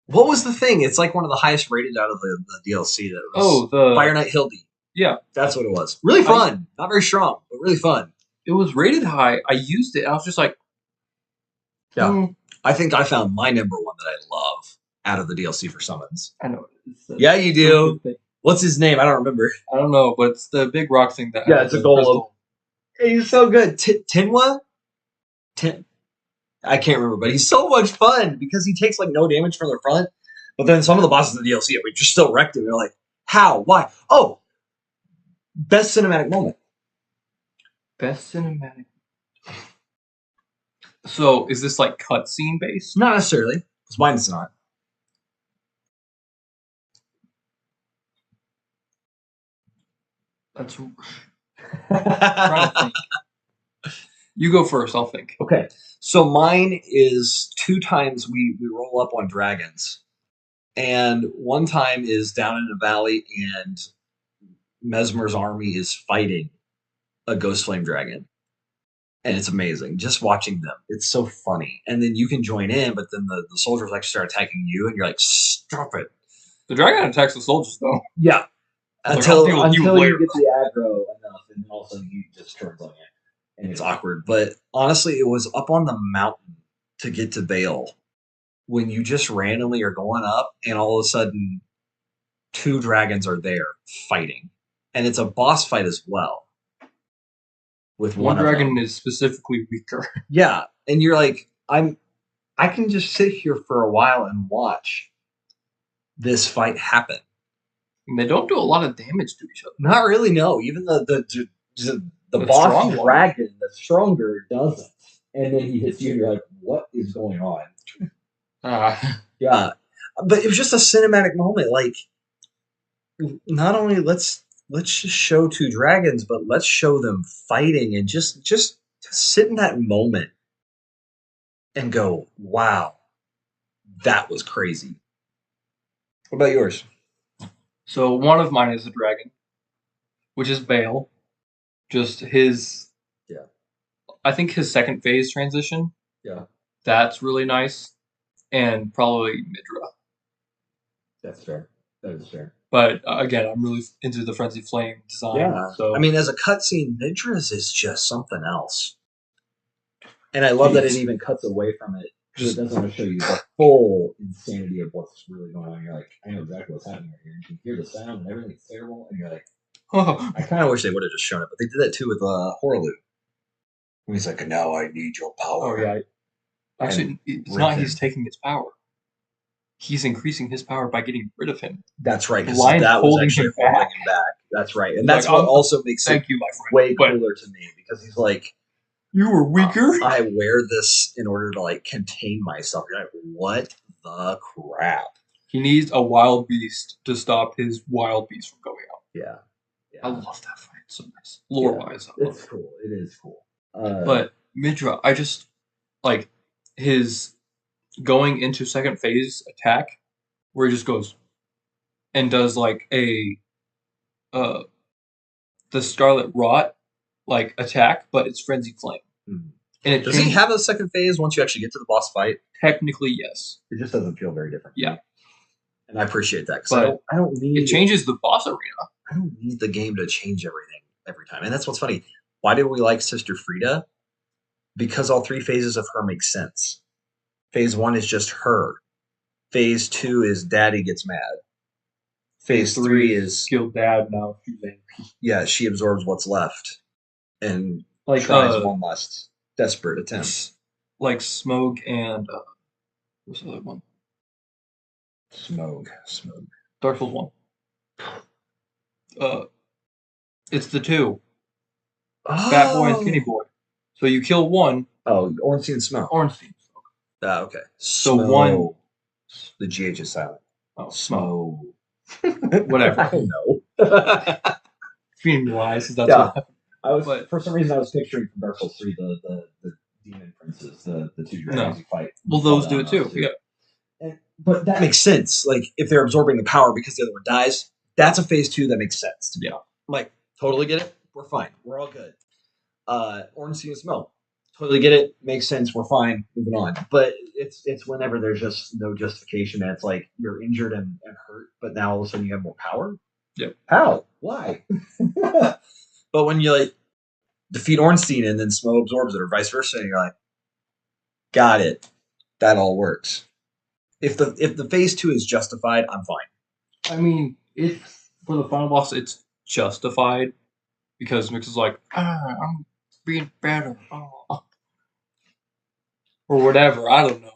Speaker 2: What was the thing? It's like one of the highest rated out of the DLC. That was
Speaker 3: the
Speaker 2: Fire Knight Hildy.
Speaker 3: Yeah,
Speaker 2: that's what it was. Really fun. Not very strong, but really fun.
Speaker 3: It was rated high. I used it. I was just like,
Speaker 2: yeah. I think I found my number one that I love out of the DLC for summons.
Speaker 3: I know.
Speaker 2: Yeah, you do. What's his name? I don't remember.
Speaker 3: I don't know, but it's the big rock thing that.
Speaker 2: Yeah, it's a golem. He's so good. Tinwa? I can't remember, but he's so much fun because he takes like no damage from the front. But then some of the bosses in the DLC, we just still wrecked him. You're like, how? Why? Oh, best cinematic moment.
Speaker 3: Best cinematic. So is this like cutscene based?
Speaker 2: Not necessarily, because mine's not.
Speaker 3: That's. Trying to think. You go first. I'll think.
Speaker 2: Okay. So mine is 2 times we roll up on dragons. And one time is down in a valley and Mesmer's army is fighting a ghost flame dragon. And it's amazing. Just watching them. It's so funny. And then you can join in, but then the soldiers actually start attacking you and you're like, stop it.
Speaker 3: The dragon attacks the soldiers though.
Speaker 2: Yeah. Until you get the aggro enough and then all of a sudden he just turns on you. And it's awkward. But honestly, it was up on the mountain to get to Bale when you just randomly are going up and all of a sudden 2 dragons are there fighting. And it's a boss fight as well. With one
Speaker 3: dragon is specifically weaker.
Speaker 2: Yeah. And you're like, I can just sit here for a while and watch this fight happen.
Speaker 3: And they don't do a lot of damage to each other.
Speaker 2: Not really, no. Even the boss dragon, the stronger, doesn't. And then he hits you and you're like, what is going on? Yeah. But it was just a cinematic moment. Like, not only let's just show 2 dragons, but let's show them fighting and just sit in that moment and go, wow, that was crazy. What about yours?
Speaker 3: So one of mine is a dragon, which is Bale. Just his, I think his second phase transition.
Speaker 2: Yeah,
Speaker 3: that's really nice, and probably Midra.
Speaker 2: That's fair. That is fair.
Speaker 3: But again, I'm really into the Frenzy Flame design.
Speaker 2: Yeah. So I mean, as a cutscene, Midra's is just something else. And I love that it even cuts away from it because it doesn't want to show you the full insanity of what's really going on. You're like, I know exactly what's happening right here. You can hear the sound and everything's terrible, and you're like, oh. I kind of wish they would have just shown it, but they did that too with Horaloo. When he's like, now I need your power.
Speaker 3: Oh yeah. Actually, it's not he's taking his power. He's increasing his power by getting rid of him.
Speaker 2: That's right. Because that was actually holding him back. That's right. And that's what also makes it way cooler to me. Because he's like,
Speaker 3: you were weaker?
Speaker 2: I wear this in order to like contain myself. You're like, what the crap?
Speaker 3: He needs a wild beast to stop his wild beast from going out.
Speaker 2: Yeah.
Speaker 3: I love that fight. It's so nice. Lore-wise.
Speaker 2: It's cool. It is cool.
Speaker 3: But Midra, I just like his going into second phase attack where he just goes and does like a the Scarlet Rot like attack, but it's Frenzy Flame.
Speaker 2: Mm-hmm. And does he have a second phase once you actually get to the boss fight?
Speaker 3: Technically, yes.
Speaker 2: It just doesn't feel very different.
Speaker 3: Yeah.
Speaker 2: And I appreciate that because I don't need
Speaker 3: it changes the boss arena.
Speaker 2: I don't need the game to change everything every time. And that's what's funny. Why did we like Sister Frida? Because all 3 phases of her make sense. Phase 1 is just her. Phase 2 is Daddy gets mad. Phase 3 is
Speaker 3: skilled dad now.
Speaker 2: Yeah, she absorbs what's left and tries one last desperate attempt.
Speaker 3: Like Smoke and what's the other one?
Speaker 2: Smoke.
Speaker 3: Dark Souls 1. It's the 2. Fat Boy and Skinny Boy. So you kill one.
Speaker 2: Oh, Ornstein and Smoke.
Speaker 3: Ornstein.
Speaker 2: Okay.
Speaker 3: So one.
Speaker 2: The GH is silent.
Speaker 3: Oh, Smoke.
Speaker 2: Whatever. I don't know.
Speaker 3: Being wise. That's
Speaker 2: what happened. For some reason, I was picturing from Dark Souls 3 the demon princes, the 2 dragons you fight.
Speaker 3: Well, those do it too. Yeah.
Speaker 2: But that makes sense. Like, if they're absorbing the power because the other one dies, that's a phase 2 that makes sense to me. Yeah. Like, totally get it. We're fine. We're all good. Ornstein and Smoke. Totally get it. Makes sense. We're fine. Moving on. But it's whenever there's just no justification. And it's like you're injured and hurt, but now all of a sudden you have more power.
Speaker 3: Yep.
Speaker 2: How? Why? But when you like defeat Ornstein and then Smo absorbs it, or vice versa, and you're like, got it. That all works. If the phase 2 is justified, I'm fine.
Speaker 3: I mean, it's for the final boss, it's justified because Mix is like, I'm being better, or whatever. I don't know.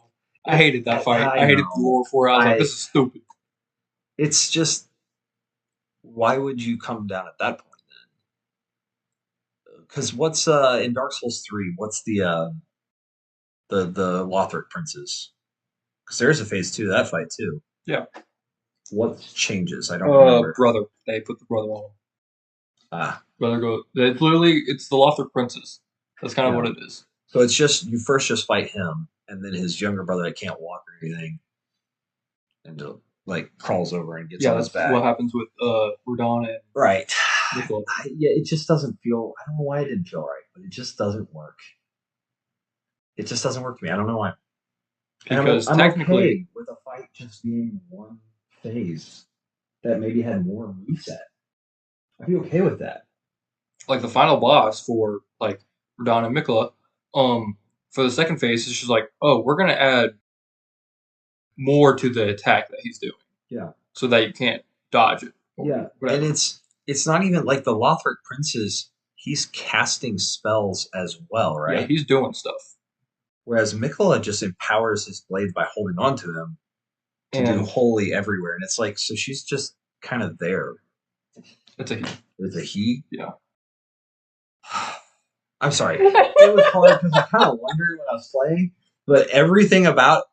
Speaker 3: I hated that fight. I hated the lore for it. I was like, this is stupid.
Speaker 2: It's just, why would you come down at that point then? Because what's in Dark Souls 3? What's the Lothric princes? Because there's a phase 2 of that fight too.
Speaker 3: Yeah.
Speaker 2: What changes? I don't remember.
Speaker 3: Brother. They put the brother on him.
Speaker 2: Brother
Speaker 3: go. It's literally the Lothric princes. That's kind of what it is.
Speaker 2: So it's just you first just fight him, and then his younger brother that can't walk or anything, and like crawls over and gets on his back.
Speaker 3: What happens with Radahn and
Speaker 2: right. It just doesn't feel. I don't know why it didn't feel right, but it just doesn't work. It just doesn't work for me. I don't know why.
Speaker 3: Because
Speaker 2: I'm
Speaker 3: technically,
Speaker 2: okay with a fight just being one phase that maybe had more moveset. I'd be okay with that.
Speaker 3: Like the final boss for like Radahn and Mikla, for the second phase, it's just like, oh, we're gonna add more to the attack that he's doing.
Speaker 2: Yeah.
Speaker 3: So that you can't dodge it.
Speaker 2: Yeah. Whatever. And it's not even like the Lothric princes, he's casting spells as well, right?
Speaker 3: Yeah, he's doing stuff.
Speaker 2: Whereas Mikla just empowers his blades by holding on to them to do holy everywhere. And it's like, so she's just kind of there.
Speaker 3: It's a he.
Speaker 2: It's a he?
Speaker 3: Yeah.
Speaker 2: I'm sorry. It was hard because I kind of wondered when I was playing. But everything about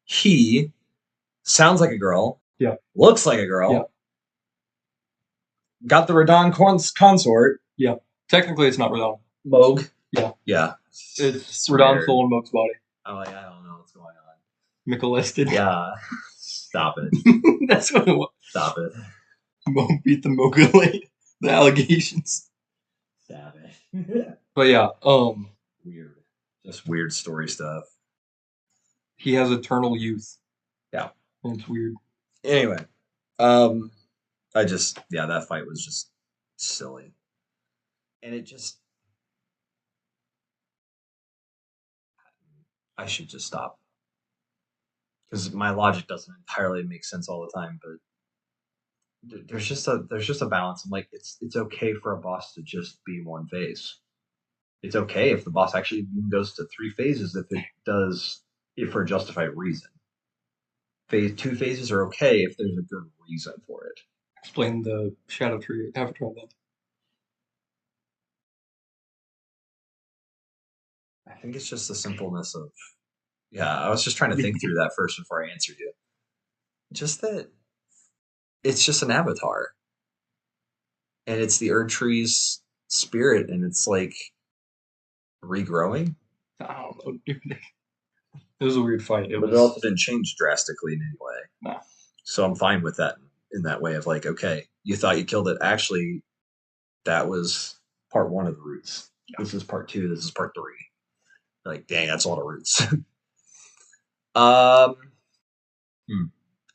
Speaker 2: he sounds like a girl.
Speaker 3: Yeah.
Speaker 2: Looks like a girl.
Speaker 3: Yeah.
Speaker 2: Got the Radahn consort.
Speaker 3: Yeah. Technically, it's not Radahn.
Speaker 2: Moog.
Speaker 3: Yeah.
Speaker 2: Yeah.
Speaker 3: It's Radahn's soul in Moog's body.
Speaker 2: I'm like, I don't know what's going on.
Speaker 3: Mikalisted.
Speaker 2: Yeah. Stop it.
Speaker 3: That's what it was.
Speaker 2: Stop it.
Speaker 3: Moog beat the Mogulate. The allegations.
Speaker 2: Stop it.
Speaker 3: But yeah,
Speaker 2: weird. Just weird story stuff.
Speaker 3: He has eternal youth.
Speaker 2: Yeah.
Speaker 3: And it's weird.
Speaker 2: Anyway, that fight was just silly. And it just, I should just stop. Because my logic doesn't entirely make sense all the time, but there's just a balance. I'm like, it's okay for a boss to just be one phase. It's okay if the boss actually even goes to 3 phases if for a justified reason. Phase 2 phases are okay if there's a good reason for it.
Speaker 3: Explain the Shadow Tree Avatar then.
Speaker 2: I think it's just the simpleness of. Yeah, I was just trying to think through that first before I answered you. Just that it's just an avatar. And it's the Erdtree's spirit, and it's like regrowing.
Speaker 3: I don't know, dude. It was a weird fight.
Speaker 2: But it also didn't change drastically in any way.
Speaker 3: No.
Speaker 2: So I'm fine with that in that way of like, okay, you thought you killed it. Actually, that was part 1 of the roots. Yeah. This is part 2. This is part 3. Like, dang, that's a lot of roots.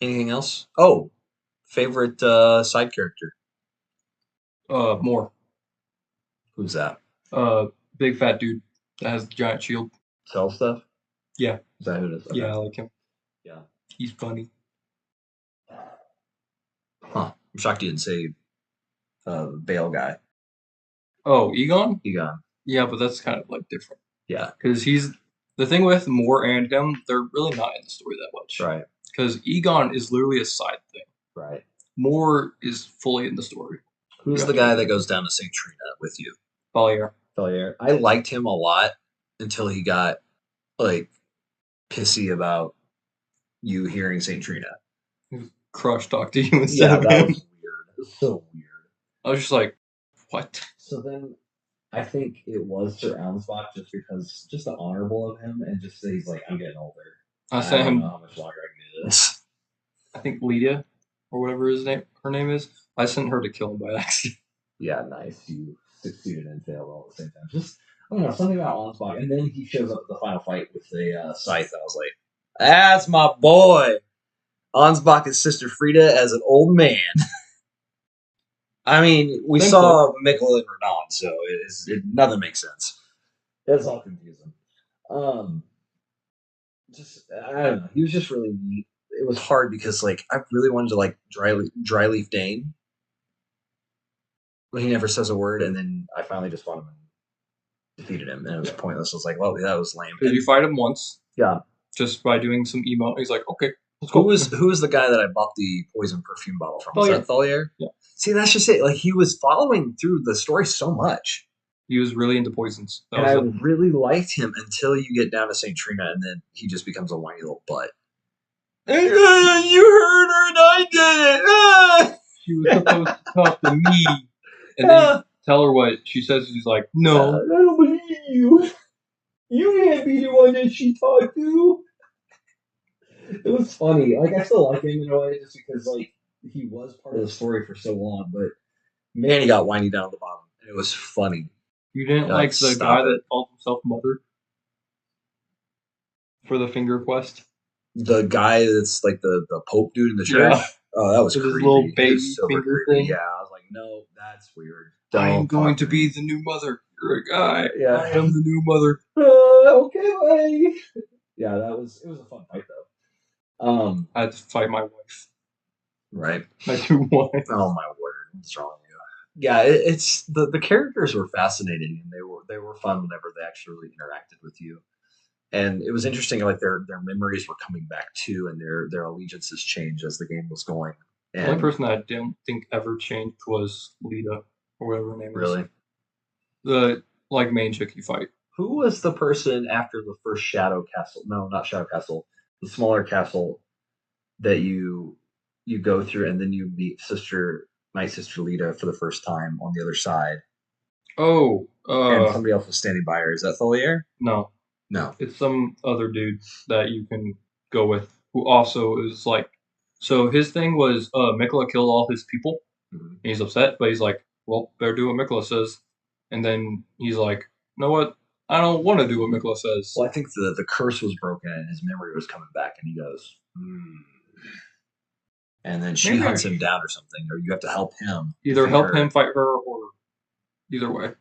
Speaker 2: Anything else? Oh, favorite side character?
Speaker 3: More.
Speaker 2: Who's that?
Speaker 3: Big fat dude that has the giant shield.
Speaker 2: Sell stuff?
Speaker 3: Yeah.
Speaker 2: Is that who it is? Okay.
Speaker 3: Yeah, I like him.
Speaker 2: Yeah.
Speaker 3: He's funny.
Speaker 2: Huh. I'm shocked you didn't say Bale guy.
Speaker 3: Oh, Egon?
Speaker 2: Egon.
Speaker 3: Yeah, but that's kind of like different.
Speaker 2: Yeah.
Speaker 3: Because the thing with Moore and him, they're really not in the story that much.
Speaker 2: Right.
Speaker 3: Because Egon is literally a side thing.
Speaker 2: Right.
Speaker 3: Moore is fully in the story.
Speaker 2: Who's the guy that goes down to St. Trina with you?
Speaker 3: Valier.
Speaker 2: I liked him a lot until he got like pissy about you hearing St. Trina.
Speaker 3: Crush talk to you instead of him.
Speaker 2: That was weird. It was so weird.
Speaker 3: I was just like, what?
Speaker 1: So then I think it was Sir Almsbach just because, just the honorable of him, and just that he's like, I'm getting older.
Speaker 3: I don't
Speaker 1: know how much longer I can do this.
Speaker 3: I think Lydia, or whatever her name is, I sent her to kill him by accident.
Speaker 1: Yeah, nice. You succeeded and failed all at the same time. Just I don't know, something about Onsbach, and then he shows up at the final fight with the scythe. I was like, that's my boy. Ansbach's sister Frida as an old man. I mean, we saw Mikkel and Renan, so nothing makes sense. It's all confusing. Just I don't know. He was just really neat. It was hard because like I really wanted to like dry leaf Dane, but he never says a word, and then I finally just fought him and defeated him, and it was pointless. I was like, well, that was lame.
Speaker 3: Did you fight him once?
Speaker 1: Yeah,
Speaker 3: just by doing some emote. He's like, okay, let's
Speaker 1: who
Speaker 3: go.
Speaker 1: was the guy that I bought the poison perfume bottle from? Was that Thalier?
Speaker 3: Yeah.
Speaker 1: See, that's just it. Like he was following through the story so much.
Speaker 3: He was really into poisons.
Speaker 1: And I really liked him until you get down to St. Trina, and then he just becomes a whiny little butt. You heard her and I did it!
Speaker 3: She was supposed to talk to me. And then tell her what she says. She's like, no.
Speaker 1: I don't believe you. You can't be the one that she talked to. It was funny. Like, I still like him in a way just because, like, he was part of the story for so long, but man, he got whiny down at the bottom. And it was funny.
Speaker 3: You didn't like the guy that called himself Mother? For the finger quest?
Speaker 1: The guy that's like the Pope dude in the church? Yeah. Oh, that was creepy.
Speaker 3: His little baby finger thing?
Speaker 1: Yeah, I was like, no, that's weird.
Speaker 3: I am going to be the new mother. You're a guy.
Speaker 1: Yeah.
Speaker 3: I am the new mother.
Speaker 1: Okay, buddy. Yeah, it was a fun fight, though.
Speaker 3: I had to fight my wife.
Speaker 1: Right.
Speaker 3: My two wives.
Speaker 1: Oh, my word. What's wrong with you? Yeah, it's the characters were fascinating, and they were fun whenever they actually interacted with you. And it was interesting, like their memories were coming back too, and their allegiances changed as the game was going. And
Speaker 3: the only person that I didn't think ever changed was Lita, or whatever her name is.
Speaker 1: Really?
Speaker 3: The main chick you fight.
Speaker 1: Who was the person after the first Shadow Castle? No, not Shadow Castle. The smaller castle that you go through, and then you meet Night Sister Lita for the first time on the other side.
Speaker 3: Oh,
Speaker 1: and somebody else was standing by her. Is that Thalier?
Speaker 3: No.
Speaker 1: No.
Speaker 3: It's some other dude that you can go with who also is like. So his thing was Mikla killed all his people. Mm-hmm. And he's upset, but he's like, well, better do what Mikla says. And then he's like, you know what? I don't want to do what Mikla says.
Speaker 1: Well, I think the curse was broken and his memory was coming back, and he goes, And then she hunts him down or something, or you have to help him.
Speaker 3: Either help him fight her, or either way.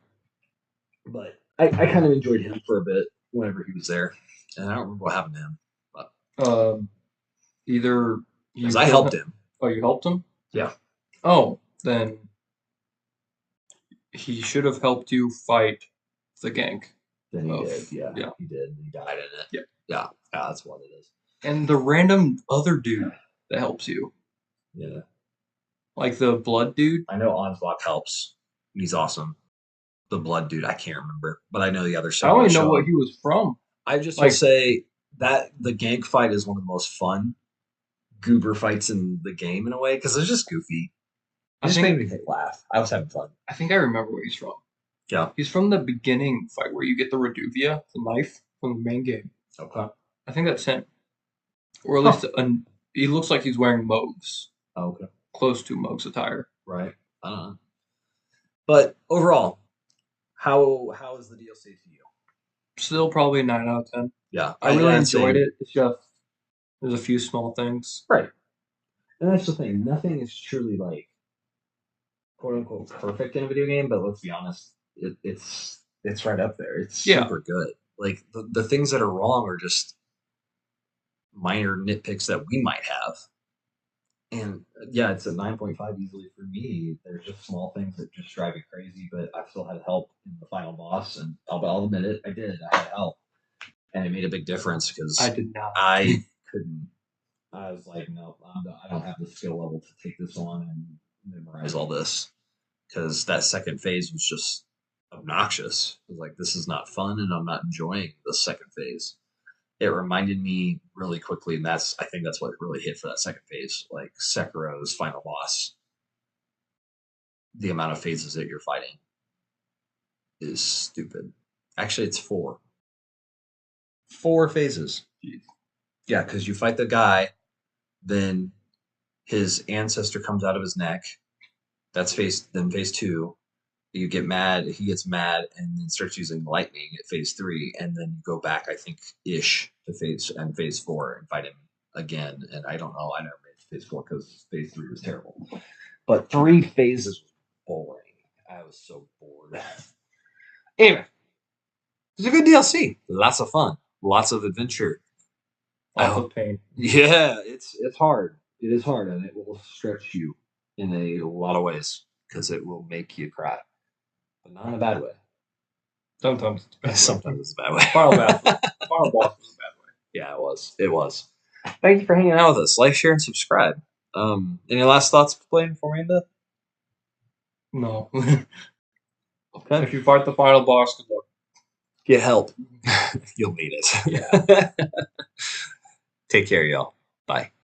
Speaker 1: But I kind of enjoyed him for a bit whenever he was there, and I don't remember what happened to him. But
Speaker 3: either
Speaker 1: because I helped him.
Speaker 3: Oh, you helped him?
Speaker 1: Yeah.
Speaker 3: Oh, then he should have helped you fight the gank.
Speaker 1: Then he did. Yeah, he did. He died in it. Yeah, that's what it is.
Speaker 3: And the random other dude that helps you.
Speaker 1: Yeah.
Speaker 3: Like the blood dude?
Speaker 1: I know Ansbach helps. He's awesome. The blood dude, I can't remember. But I know the other side.
Speaker 3: I don't even know what he was from.
Speaker 1: I just will say that the gank fight is one of the most fun goober fights in the game in a way, because it's just goofy. It just made me laugh. I was having fun.
Speaker 3: I think I remember where he's from.
Speaker 1: Yeah.
Speaker 3: He's from the beginning fight where you get the Reduvia, the knife, from the main game.
Speaker 1: Okay.
Speaker 3: I think that's him. Or at least he looks like he's wearing Moog's.
Speaker 1: Oh, okay.
Speaker 3: Close to Moog's attire.
Speaker 1: Right. I don't know. But overall, how is the DLC to you?
Speaker 3: Still probably a 9 out of 10.
Speaker 1: Yeah.
Speaker 3: I really enjoyed it. It's just there's a few small things.
Speaker 1: Right. And that's the thing. Nothing is truly like quote unquote perfect in a video game, but let's be honest, it's right up there. It's super good. Like the things that are wrong are just minor nitpicks that we might have. And yeah, it's a 9.5 easily for me. There's just small things that just drive me crazy, but I still had help in the final boss, and I'll admit it, I did. I had help, and it made a big difference because
Speaker 3: I did not.
Speaker 1: I couldn't. I was like, no, I don't have the skill level to take this on and memorize all this, because that second phase was just obnoxious. It was like, this is not fun, and I'm not enjoying the second phase. It reminded me really quickly, and I think that's what really hit for that second phase, like Sekiro's final boss. The amount of phases that you're fighting is stupid. Actually, it's 4. 4 phases. Jeez. Yeah, because you fight the guy, then his ancestor comes out of his neck. That's phase 2. You get mad. He gets mad and then starts using lightning at phase 3, and then you go back, I think, ish to phase 4 and fight him again. And I don't know. I never made it to phase 4 because phase 3 was terrible. But 3 phases was boring. I was so bored. Anyway, it's a good DLC. Lots of fun. Lots of adventure.
Speaker 3: Lots of pain.
Speaker 1: Yeah, it's hard. It is hard, and it will stretch you in a lot of ways because it will make you cry, but not in a bad way.
Speaker 3: Sometimes it's a bad way.
Speaker 1: Sometimes it's a bad way.
Speaker 3: Final boss was a bad way.
Speaker 1: Yeah, it was. It was. Thank you for hanging out with us. Like, share, and subscribe. Any last thoughts playing before we end up?
Speaker 3: No.
Speaker 1: Okay.
Speaker 3: If you fight the final boss, good luck.
Speaker 1: Get help. You'll need it.
Speaker 3: Yeah.
Speaker 1: Take care, y'all. Bye.